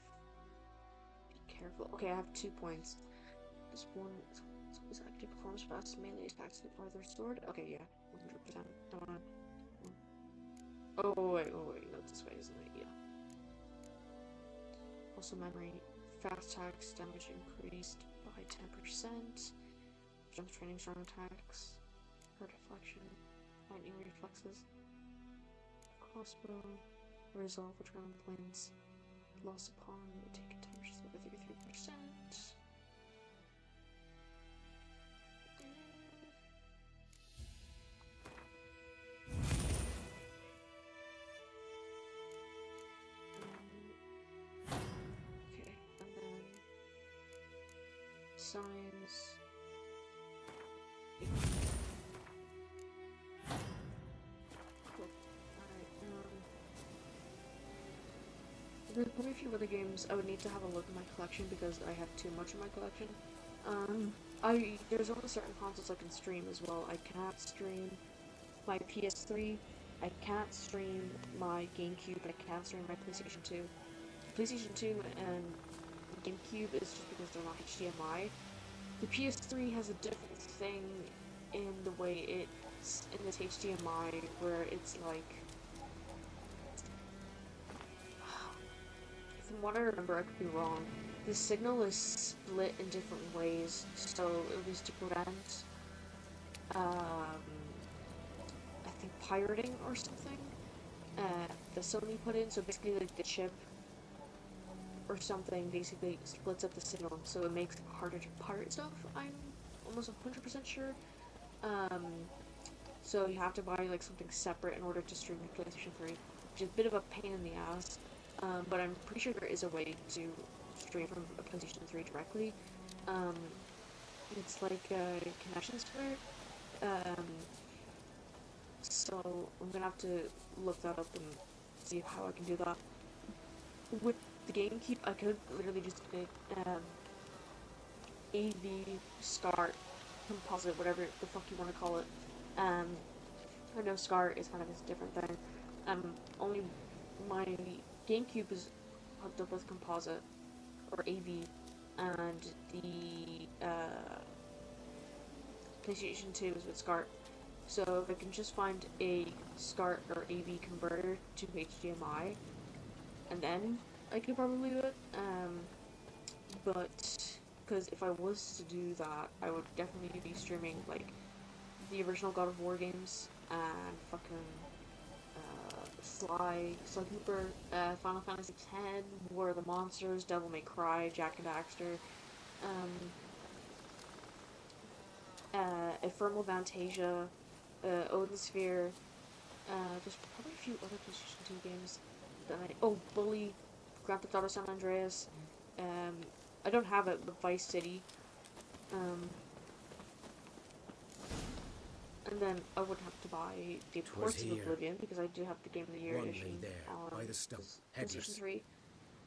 Speaker 1: be careful. Okay, I have 2 points. This one is active performs fast melee attacks that fire their sword. Okay, yeah, 100%. Don't wanna. Oh wait, no, this way, isn't it? Yeah. Also, memory, fast attacks, damage increased by 10%. Jump training, strong attacks, hurt deflection, lightning reflexes, crossbow, resolve adrenaline points, loss upon, take a 10% over 33%. Okay, and then signs. there's probably a few other games I would need to have a look at my collection because I have too much in my collection. There's only certain consoles I can stream as well. I cannot stream my PS3, I can't stream my GameCube, and I can't stream my PlayStation 2. PlayStation 2 and GameCube is just because they're not HDMI. The PS3 has a different thing in the way it's in this HDMI where it's like, from what I remember, I could be wrong, the signal is split in different ways, so it was to prevent, I think pirating or something, that Sony put in, so basically like the chip or something basically splits up the signal, so it makes it harder to pirate stuff, I'm almost 100% sure. So you have to buy like something separate in order to stream the PlayStation 3, which is a bit of a pain in the ass, but I'm pretty sure there is a way to stream from a PlayStation 3 directly. It's like connections for it. So I'm gonna have to look that up and see how I can do that. With the GameCube, I could literally just make AV SCART composite, whatever the fuck you want to call it. I know SCART is kind of a different thing. Only my GameCube is hooked up with composite or AV, and the PlayStation 2 is with SCART. So if I can just find a SCART or AV converter to HDMI, and then I could probably do it. But because if I was to do that, I would definitely be streaming like the original God of War games and fucking Sly Cooper, Final Fantasy X, War of the Monsters, Devil May Cry, Jak and Daxter, Ephemeral Fantasia, Odin Sphere, there's probably a few other PlayStation 2 games that Bully, Grand Theft Auto San Andreas, I don't have it, but Vice City, and then I would have to buy the Ports of Oblivion, because I do have the Game of the Year edition
Speaker 10: by the stump,
Speaker 1: PlayStation 3.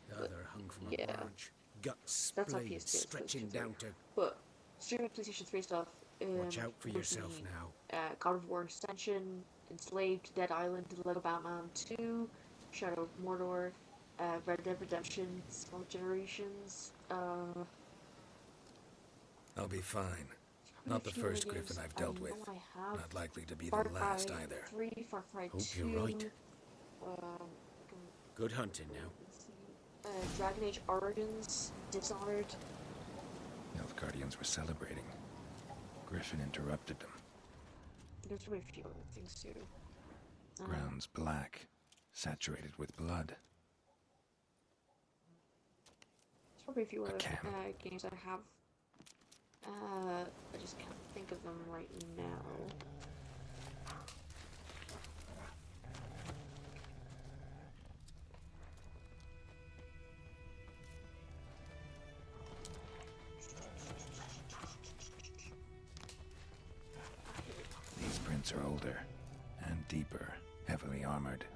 Speaker 10: The other hung from a branch, guts splayed, stretching down to...
Speaker 1: But streaming PlayStation 3 stuff,
Speaker 10: watch out for yourself now.
Speaker 1: God of War Ascension, Enslaved, Dead Island, Lego Batman 2, Shadow of Mordor, Red Dead Redemption, Small Generations,
Speaker 6: I'll be fine. Not the first Griffin I've dealt with. Not likely to be the last either.
Speaker 1: 3, Far Cry 2,
Speaker 10: Hope you're right. Good hunting now.
Speaker 1: Dragon Age Origins, Dishonored.
Speaker 6: Nilfgaardians were celebrating. Griffin interrupted them.
Speaker 1: There's probably a few other things too.
Speaker 6: Ground's black, saturated with blood.
Speaker 1: There's probably a few other games that I have. I just can't think of them right now.
Speaker 6: These prints are older and deeper, heavily armored.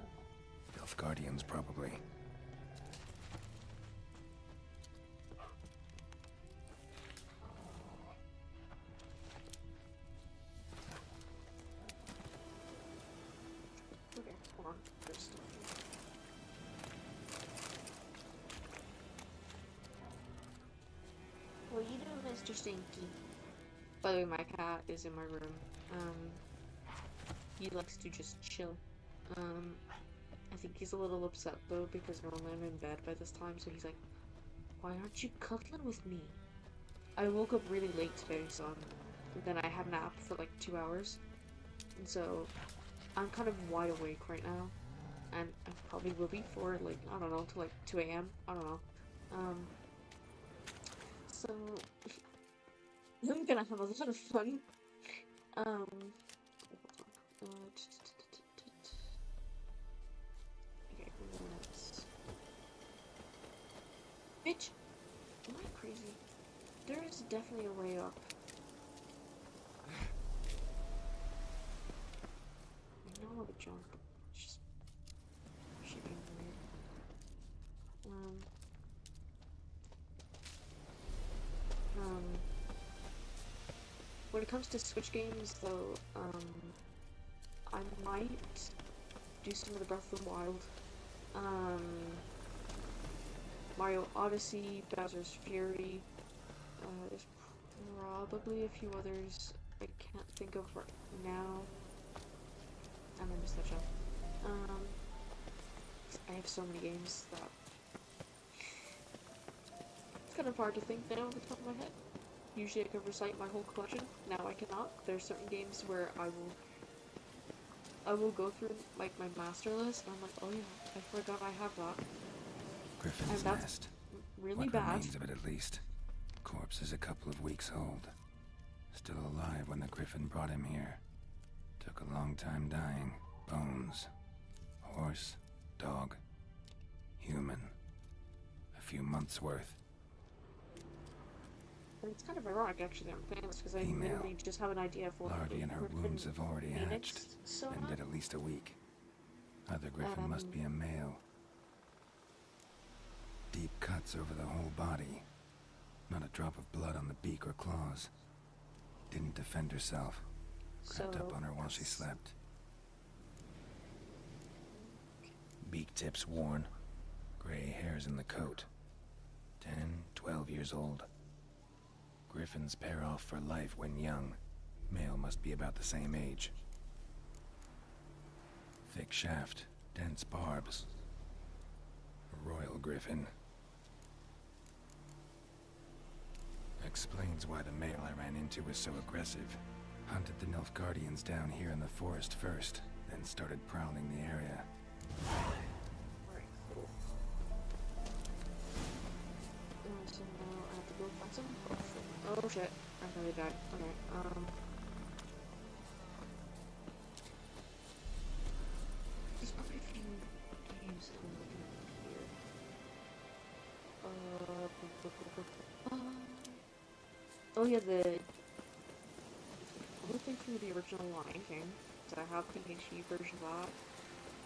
Speaker 6: Nilfgaardians, probably.
Speaker 1: Okay, hold on. There's stuff here. What are you doing, Mr. Stinky? By the way, my cat is in my room. He likes to just chill. I think he's a little upset though because normally I'm in bed by this time, so he's like, "Why aren't you cuddling with me?" I woke up really late today, so then I had a nap for like 2 hours, and so I'm kind of wide awake right now, and I probably will be for like, I don't know, till like 2 a.m. I don't know. So I'm gonna have a lot of fun. Okay, let's... Bitch! Am I crazy? There is definitely a way up. I know how to jump. It's just... she being when it comes to Switch games, though, I might do some of the Breath of the Wild. Mario Odyssey, Bowser's Fury. There's probably a few others I can't think of right now. And then just that show. I have so many games that it's kind of hard to think now off the top of my head. Usually I could recite my whole collection. Now I cannot. There's certain games where I will go through like my master list and I'm like, oh yeah, I forgot I have that.
Speaker 6: Griffin's
Speaker 1: and that's
Speaker 6: nest.
Speaker 1: really
Speaker 6: What
Speaker 1: bad.
Speaker 6: remains of it at least. Corpse is a couple of weeks old. Still alive when the Griffin brought him here. Took a long time dying. Bones. Horse. Dog. Human. A few months worth.
Speaker 1: And it's kind of ironic actually that I'm playing this because I
Speaker 6: Female.
Speaker 1: literally just have an idea of what
Speaker 6: Larvae in her
Speaker 1: Griffin
Speaker 6: wounds have already
Speaker 1: Phoenix
Speaker 6: hatched.
Speaker 1: so
Speaker 6: Been dead at least a week. Other Griffin must be a male. Deep cuts over the whole body. Not a drop of blood on the beak or claws. Didn't defend herself. Crept up on her while she slept. Beak tips worn. Gray hairs in the coat. 10, 12 years old. Griffins pair off for life when young. Male must be about the same age. Thick shaft, dense barbs. A royal griffin. Explains why the male I ran into was so aggressive. Hunted the Nilfgaardians down here in the forest first, then started prowling the area.
Speaker 1: So now I have to go find some. Oh shit, I really died. Okay, there's probably a few games that I'm looking at here. Oh yeah, I'm looking through the original Lion King, so I have the HD version of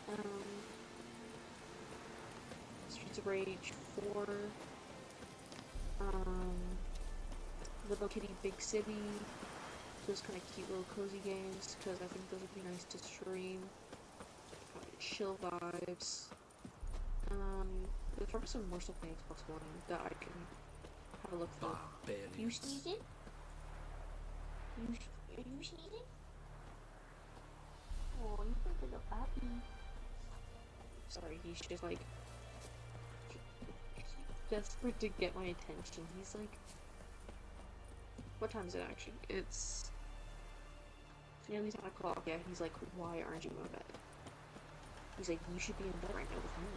Speaker 1: that. Streets of Rage 4. Little Kitty Big City. Those kind of cute little cozy games, because I think those would be nice to stream. Chill vibes. There's probably some more stuff on Xbox One that I can have a look for. You sneezing? Are you sneezing? Oh, you look like a puppy. Sorry, he's just like desperate to get my attention. He's like, what time is it actually? It's nearly 10 o'clock. Yeah, he's like, why aren't you in bed? He's like, you should be in bed right now with me.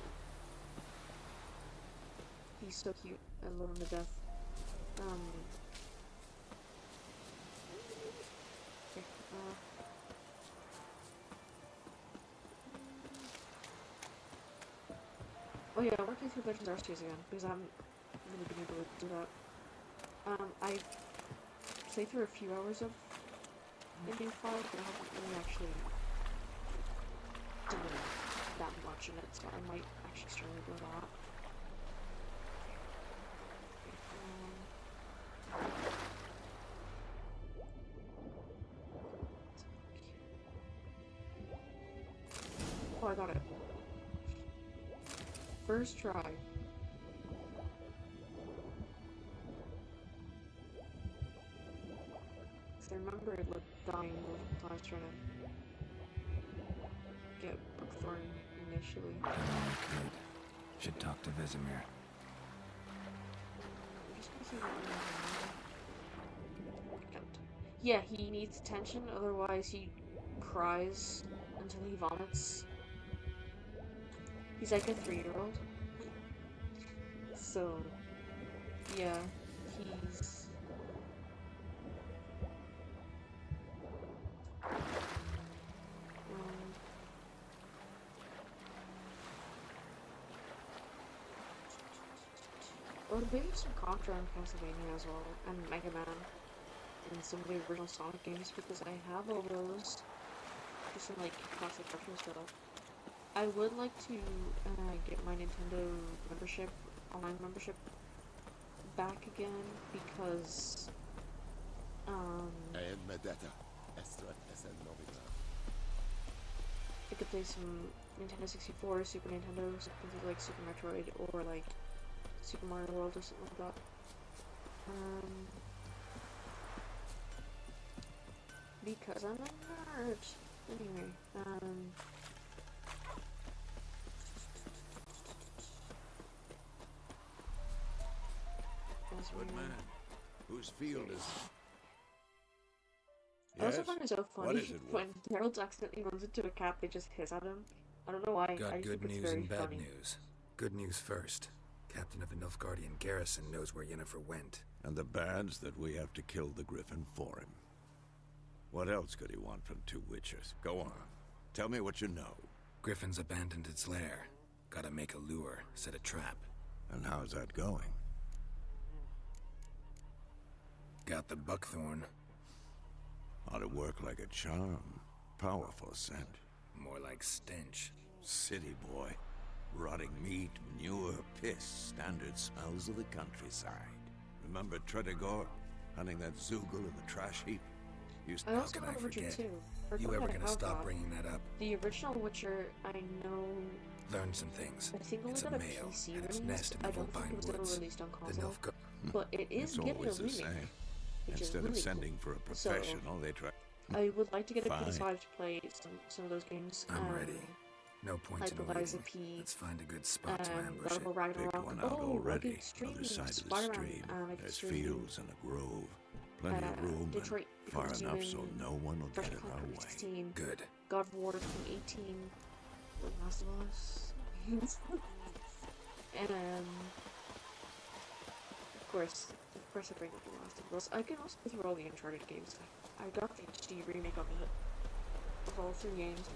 Speaker 1: He's so cute. I love him to death. Okay, oh yeah, I'm working through Legends Arceus again, because I haven't really been able to do that. I played through a few hours of Ending 5, but I haven't really actually done that much in it, so I might actually start to do that. Oh, I got it. First try. I remember it looked dying when I was trying to get Brookthorn initially.
Speaker 6: Good. Should talk to Vesemir.
Speaker 1: Yeah, he needs attention, otherwise he cries until he vomits. He's like a 3-year-old. So, yeah, he's... Oh, maybe some Contra and Castlevania as well, and Mega Man, and some of the original Sonic games, because I have all those. Just some, like, classic retro stuff. I would like to get my Nintendo membership, online membership, back again, because,
Speaker 14: I admit data. Extra SN Novita.
Speaker 1: I could play some Nintendo 64, Super Nintendo, something like Super Metroid, or like Super Mario World or something like that. Because I'm a nerd. Anyway,
Speaker 15: Good man. Whose field is...
Speaker 1: I also find it so
Speaker 15: What
Speaker 1: funny
Speaker 15: is it,
Speaker 1: when Harold accidentally runs into a cat, they just hiss at him. I don't know why. I
Speaker 6: Got
Speaker 1: just
Speaker 6: good
Speaker 1: think it's
Speaker 6: news
Speaker 1: very
Speaker 6: and bad
Speaker 1: funny.
Speaker 6: news. Good news first. Captain of the Nilfgaardian garrison knows where Yennefer went.
Speaker 15: And the bad's that we have to kill the Griffin for him. What else could he want from two witches? Go on. Tell me what you know.
Speaker 6: Griffin's abandoned its lair. Gotta make a lure, set a trap.
Speaker 15: And how's that going?
Speaker 6: Got the buckthorn.
Speaker 15: Ought to work like a charm. Powerful scent.
Speaker 6: More like stench.
Speaker 15: City boy. Rotting meat, manure, piss. Standard smells of the countryside. Remember Tredegor? Hunting that Zoogle in the trash heap?
Speaker 1: I also know The Witcher 2.
Speaker 6: You ever gonna stop bringing that up?
Speaker 1: The original Witcher, I know...
Speaker 6: Learn some things.
Speaker 1: I think
Speaker 6: It's
Speaker 1: only
Speaker 6: a
Speaker 1: got a
Speaker 6: male,
Speaker 1: PC
Speaker 6: and its
Speaker 1: release.
Speaker 6: nest in
Speaker 1: I
Speaker 6: the
Speaker 1: don't think it was ever
Speaker 6: Woods.
Speaker 1: released on
Speaker 6: The
Speaker 1: console.
Speaker 6: Nilfgaard...
Speaker 1: But it is
Speaker 15: It's
Speaker 1: getting a
Speaker 15: always the
Speaker 1: remake.
Speaker 15: same.
Speaker 1: Which
Speaker 15: Instead
Speaker 1: is really
Speaker 15: of sending
Speaker 1: cool.
Speaker 15: for a professional, they try...
Speaker 1: I would like to get a
Speaker 15: Fine.
Speaker 1: PS5 to play some of those games.
Speaker 6: I'm ready. No point
Speaker 1: like
Speaker 6: in
Speaker 1: Liza
Speaker 6: waiting.
Speaker 1: P.
Speaker 6: Let's find a good spot to ambush
Speaker 1: God of War
Speaker 6: it.
Speaker 1: Ragnarok.
Speaker 15: Picked one out
Speaker 1: Oh,
Speaker 15: already.
Speaker 1: Extreme,
Speaker 15: Other side of the
Speaker 1: Spider-Man.
Speaker 15: stream. There's
Speaker 1: Extreme.
Speaker 15: fields and a grove. Plenty of room
Speaker 1: Detroit
Speaker 15: and far
Speaker 1: Become
Speaker 15: enough so
Speaker 1: Human,
Speaker 15: no one will
Speaker 1: Fresh
Speaker 15: get in our
Speaker 1: Conquer
Speaker 15: way.
Speaker 1: 16,
Speaker 6: Good.
Speaker 1: God of War 2018, The Last of Us, and of course I bring up The Last of Us. I can also go through all the Uncharted games. I got the HD remake of all 3 games.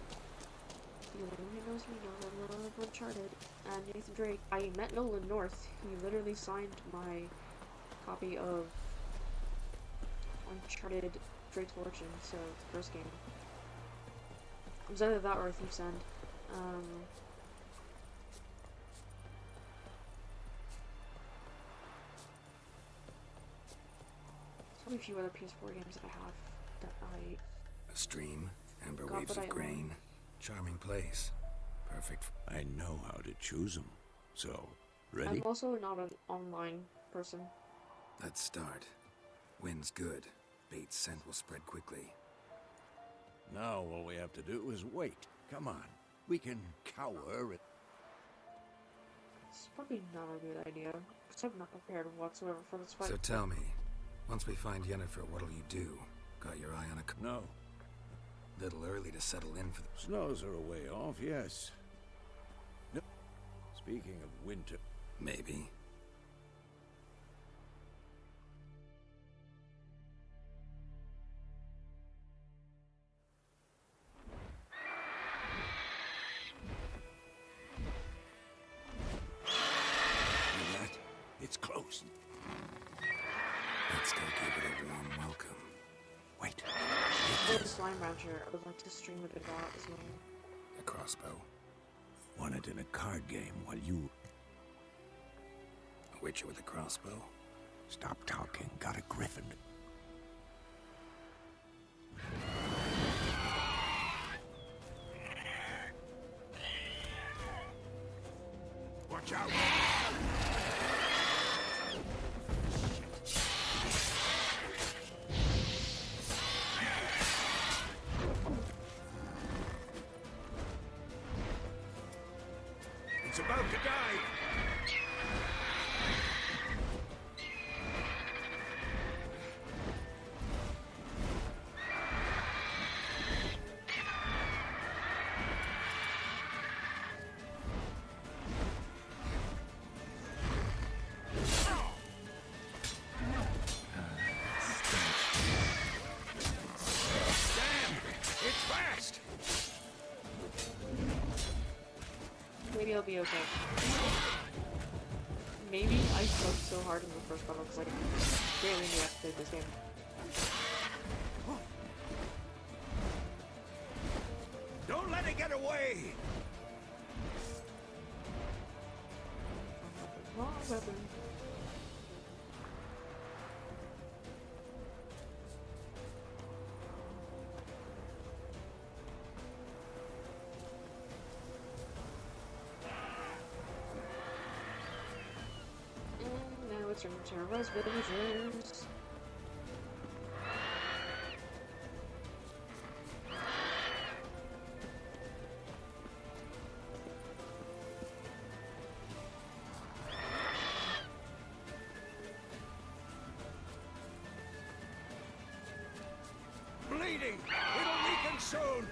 Speaker 1: Anyone who knows me knows I love Uncharted. And Nathan Drake. I met Nolan North. He literally signed my copy of Uncharted Drake's Fortune, so the first game. It was either that or Thief's End. There's probably a few other PS4 games that I have that I...
Speaker 6: A stream, amber
Speaker 1: God,
Speaker 6: waves
Speaker 1: but I
Speaker 6: of
Speaker 1: own.
Speaker 6: grain. Charming place. Perfect.
Speaker 15: I know how to choose them. So, ready?
Speaker 1: I'm also not an online person.
Speaker 6: Let's start. Wind's good. Bait's scent will spread quickly.
Speaker 15: Now all we have to do is wait. Come on. We can cower it.
Speaker 1: It's probably not a good idea, because I'm not prepared whatsoever for this fight.
Speaker 6: So tell me, once we find Yennefer, what'll you do? Got your eye on a...
Speaker 15: No.
Speaker 6: Little early to settle in for the...
Speaker 15: Snows are a way off, yes. No. Speaking of winter...
Speaker 6: Maybe.
Speaker 15: Hear that? It's close.
Speaker 6: Let's go give it a warm welcome.
Speaker 15: Wait.
Speaker 1: For the Slime Rancher, I would like to stream a bit of that as well.
Speaker 6: A crossbow.
Speaker 15: Won it in a card game while you...
Speaker 6: A witcher with a crossbow.
Speaker 15: Stop talking. Got a griffin. Watch out! It's about to die! Damn! It's fast!
Speaker 1: Maybe I'll be okay. Maybe I sucked so hard in the first battle because I barely knew I played this game.
Speaker 15: Don't let it get away!
Speaker 1: Wrong weapon. answering to terrorize villagers.
Speaker 15: Bleeding! It'll weaken soon!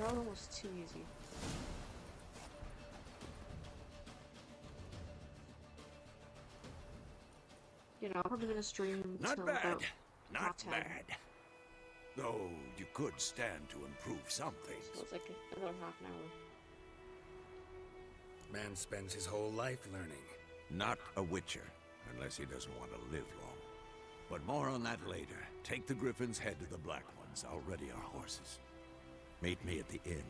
Speaker 1: That one was too easy. You know, I'm probably gonna stream
Speaker 15: Not
Speaker 1: till
Speaker 15: bad.
Speaker 1: about
Speaker 15: Not
Speaker 1: half 10.
Speaker 15: bad. Though you could stand to improve some things.
Speaker 1: So it's like another half an hour.
Speaker 3: Man spends his whole life learning.
Speaker 15: Not a witcher, unless he doesn't want to live long. But more on that later. Take the Griffin's head to the Black Ones. I'll ready our horses. Meet me at the inn.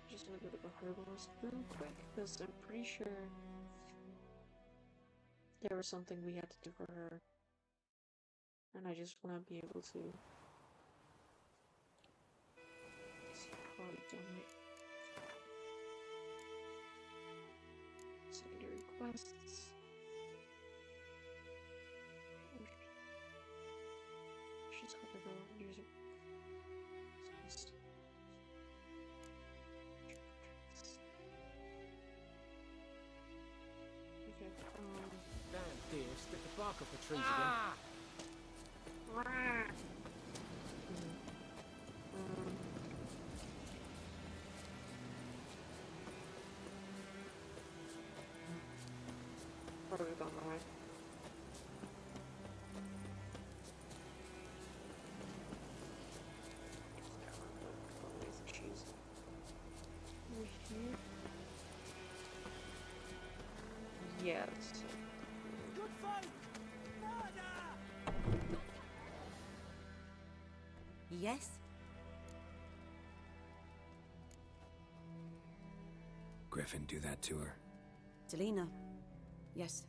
Speaker 1: Just gonna go to the herbalist real quick, because I'm pretty sure there was something we had to do for her. And I just want to be able to see how I've done it. Secondary quests. She's got to go user. Okay,
Speaker 12: Damn, dear, stick the bark off the trees
Speaker 1: probably gone right. Yes.
Speaker 5: Good fight!
Speaker 13: Yes?
Speaker 6: Griffin do that to her?
Speaker 13: Delina. Yes.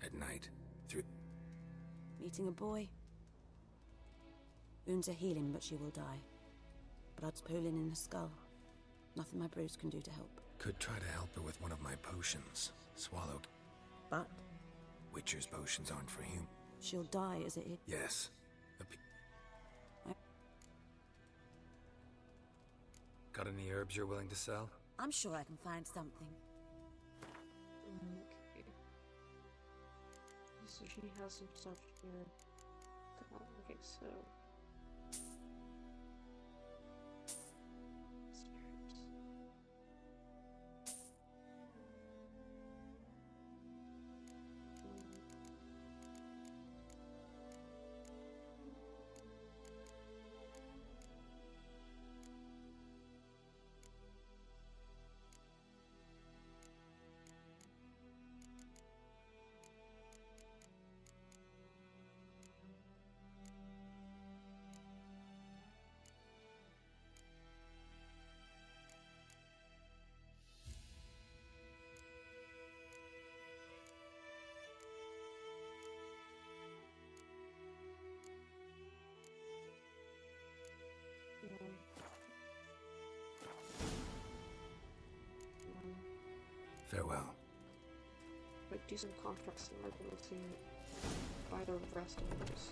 Speaker 6: At night? Through...
Speaker 13: Meeting a boy. Wounds are healing, but she will die. Blood's pooling in her skull. Nothing my brews can do to help.
Speaker 6: Could try to help her with one of my potions. Swallow.
Speaker 13: But?
Speaker 6: Witcher's potions aren't for him.
Speaker 13: She'll die as it is.
Speaker 6: Yes.
Speaker 16: Got any herbs you're willing to sell?
Speaker 13: I'm sure I can find something.
Speaker 1: Okay. So she has some stuff here. Okay, so...
Speaker 6: Farewell.
Speaker 1: Like decent contracts and ability by the rest of us.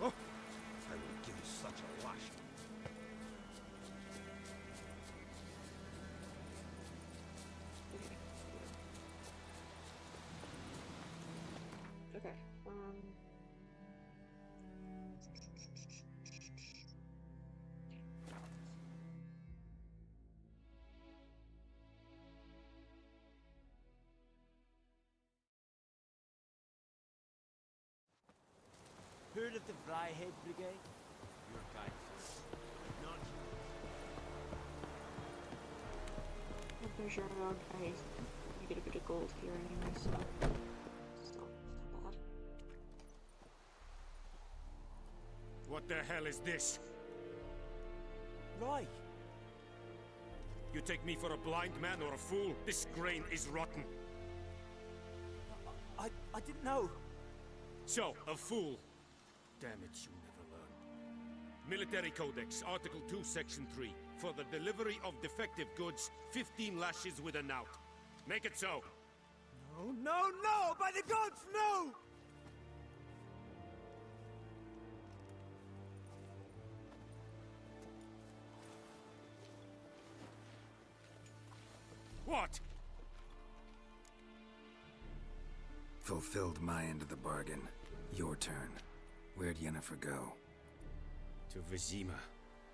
Speaker 5: Oh, I will give you such a lash.
Speaker 1: Okay,
Speaker 5: Heard of the Fryhead Brigade? Your kind, sir. None.
Speaker 1: I'm pretty sure you get a bit of gold here anyway, so it's not bad.
Speaker 10: What the hell is this?
Speaker 5: Roy!
Speaker 10: You take me for a blind man or a fool? This grain is rotten.
Speaker 5: I didn't know.
Speaker 10: So, a fool. Damn it, you never learn. Military Codex, Article 2, Section 3. For the delivery of defective goods, 15 lashes with a knout. Make it so.
Speaker 5: No, no, no! By the gods, no!
Speaker 10: What?
Speaker 6: Fulfilled my end of the bargain. Your turn. Where'd Yennefer go?
Speaker 10: To Vizima.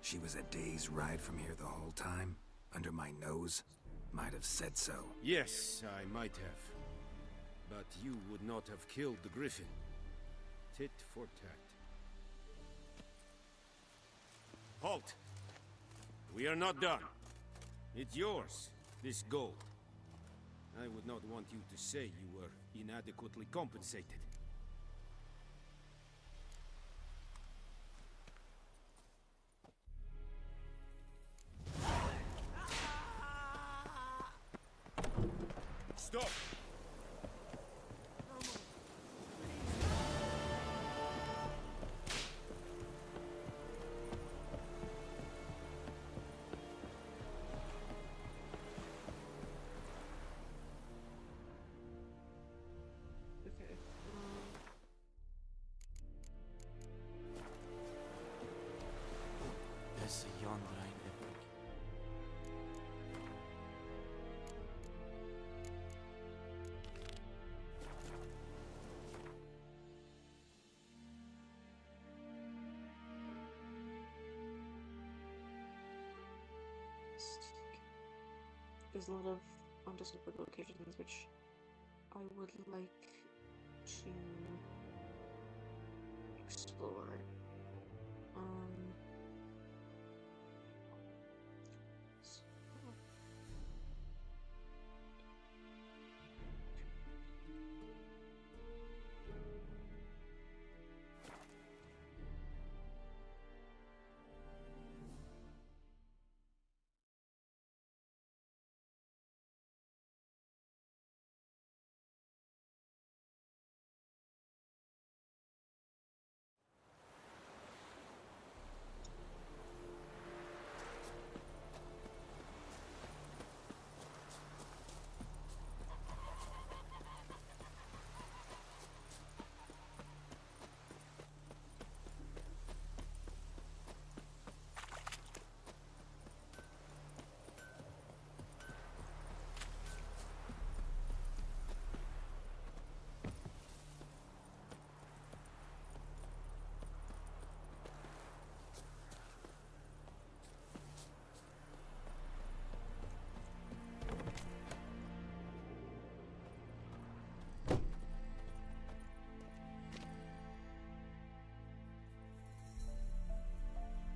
Speaker 6: She was a day's ride from here the whole time? Under my nose? Might have said so.
Speaker 10: Yes, I might have. But you would not have killed the Griffin. Tit for tat. Halt! We are not done. It's yours, this gold. I would not want you to say you were inadequately compensated. Stop!
Speaker 1: Okay.
Speaker 5: This yonder ain't the brig.
Speaker 1: There's a lot of undiscovered locations which I would like to explore.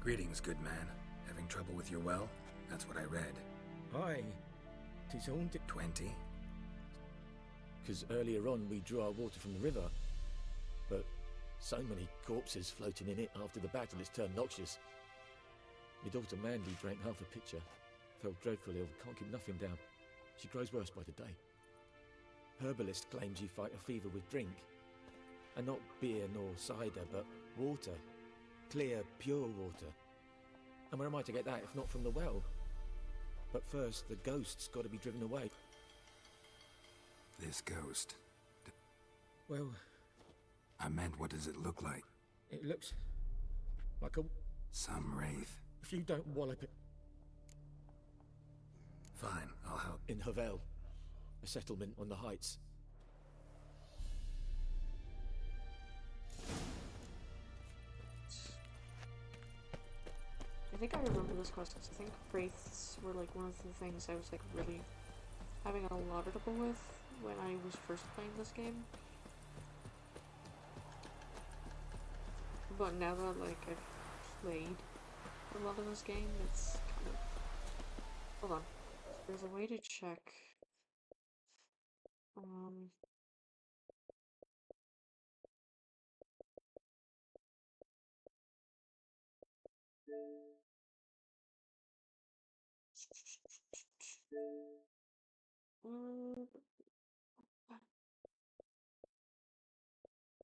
Speaker 6: Greetings, good man. Having trouble with your well? That's what I read.
Speaker 12: Aye. 'Tis only
Speaker 6: 20?
Speaker 12: because earlier on we drew our water from the river. But so many corpses floating in it after the battle, it's turned noxious. My daughter Mandy drank half a pitcher, fell dreadfully ill, can't keep nothing down. She grows worse by the day. Herbalist claims you fight a fever with drink. And not beer nor cider, but water. Clear, pure water. And where am I to get that if not from the well? But first, the ghost's got to be driven away.
Speaker 6: This ghost.
Speaker 12: Well,
Speaker 6: I meant, what does it look like?
Speaker 12: it looks like a...
Speaker 6: Some wraith.
Speaker 12: If you don't wallop it...
Speaker 6: Fine, I'll help.
Speaker 12: In Havel, a settlement on the heights.
Speaker 1: I think I remember this quest. I think wraiths were like one of the things I was like really having a lot of trouble with when I was first playing this game. But now that like I've played a lot of this game, it's kind of... Hold on. There's a way to check.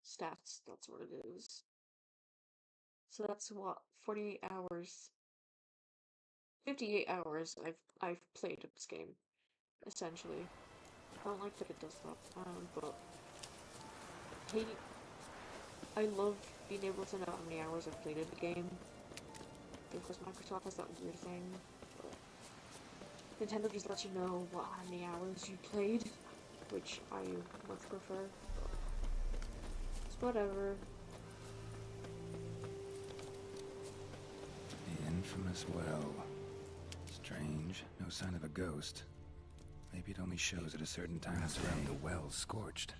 Speaker 1: Stats, that's what it is. So that's what, 48 hours. 58 hours I've played this game, essentially. I don't like that it does that, but I love being able to know how many hours I've played in the game, because Microsoft has that weird thing, but Nintendo just lets you know how many hours you played, which I much prefer, but it's whatever.
Speaker 6: The infamous well. Strange, no sign of a ghost. Maybe it only shows at a certain time of day. The well's scorched.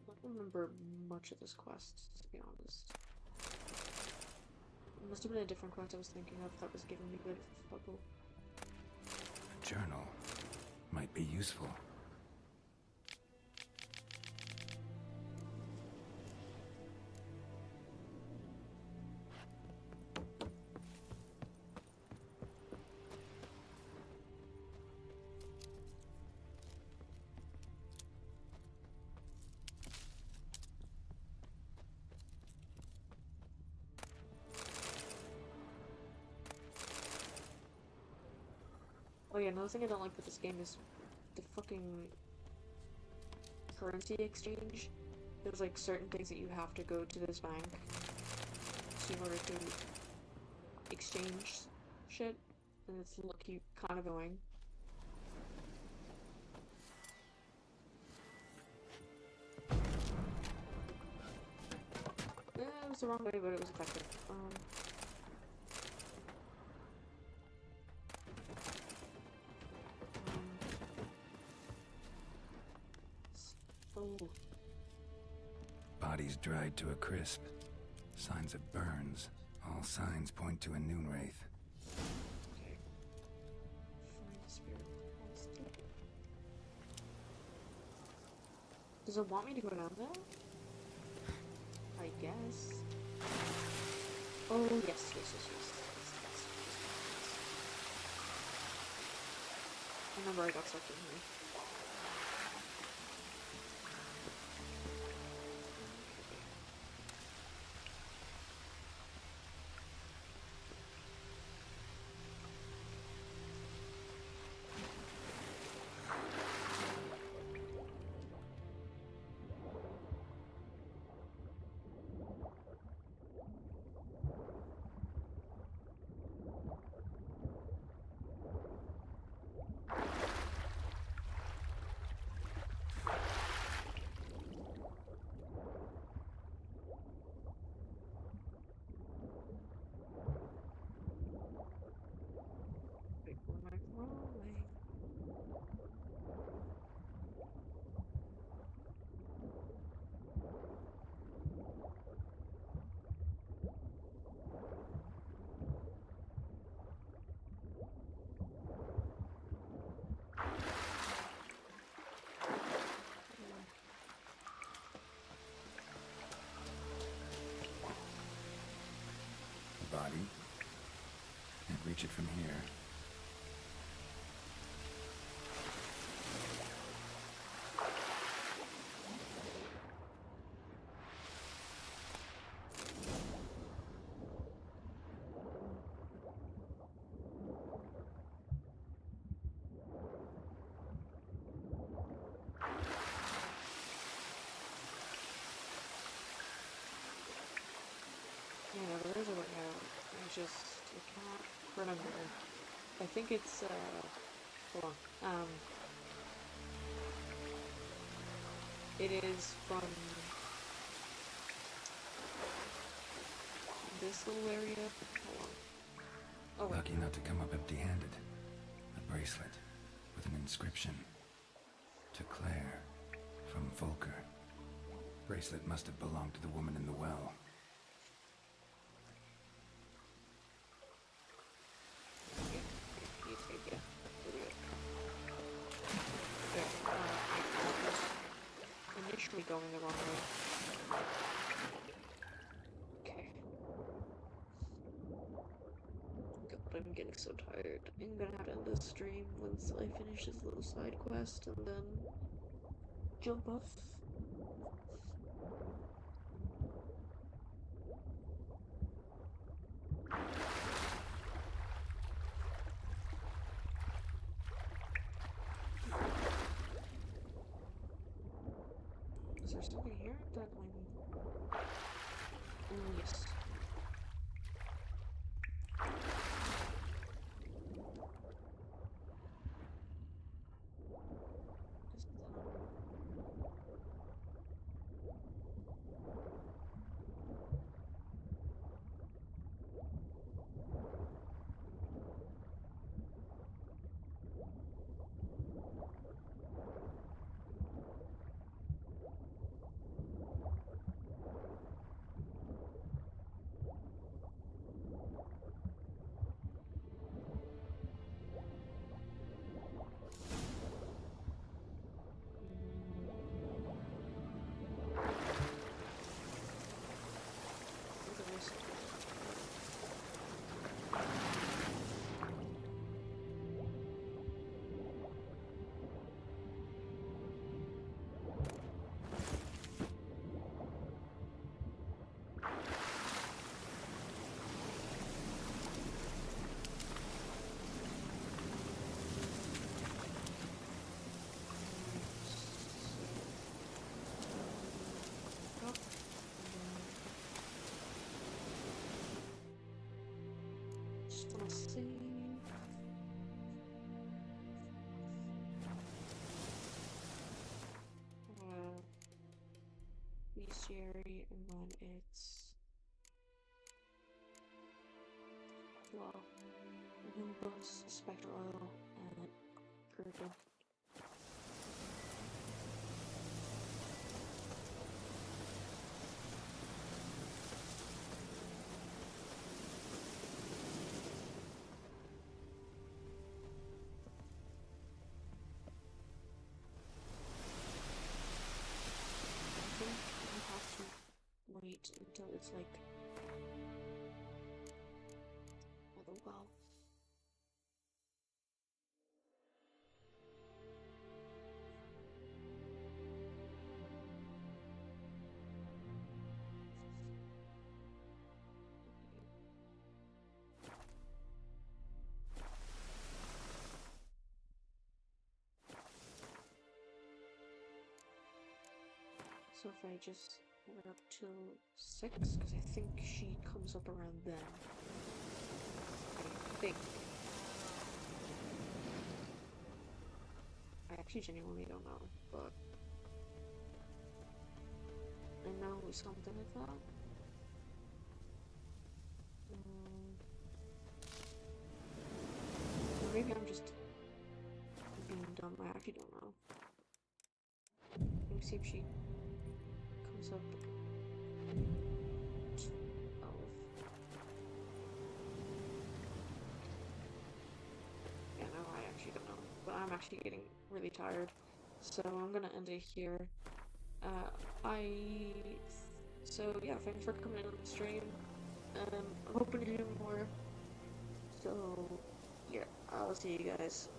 Speaker 1: I don't remember much of this quest, to be honest. It must have been a different quest I was thinking of that was giving me good trouble.
Speaker 6: A journal. Might be useful.
Speaker 1: Oh yeah, another thing I don't like with this game is the fucking currency exchange. There's like certain things that you have to go to this bank in order to exchange shit, and it's looking kind of annoying. It was the wrong way, but it was effective.
Speaker 6: Bodies dried to a crisp. Signs of burns. All signs point to a noon wraith.
Speaker 1: Okay. Find the spirit. Does it want me to go down there? I guess. Oh, yes. I remember I got stuck in here.
Speaker 6: reach it from here.
Speaker 1: Yeah, there is a way out. I can't remember. I think it's, hold on. It is from this little area. Hold on. Oh, wait.
Speaker 6: Lucky not to come up empty-handed. A bracelet with an inscription. To Claire, from Volker. Bracelet must have belonged to the woman in the well.
Speaker 1: Initially going the wrong way. Okay. God, I'm getting so tired. I'm gonna have to end this stream once I finish this little side quest and then jump off. Is there something here that yes. Just wanna see. Bestiary, and then it's well, Nimbus, Spectral Oil, and Kurgan. Wait until it's like the well. So if I just went up till 6, because I think she comes up around then. I think. I actually genuinely don't know, but I know it was something like that. Or maybe I'm just being dumb. I actually don't know. Let me see if she comes up. Yeah, no, I actually don't know. But I'm actually getting really tired. So I'm gonna end it here. So yeah, thanks for coming in on the stream. I'm hoping to do more So, yeah, I'll see you guys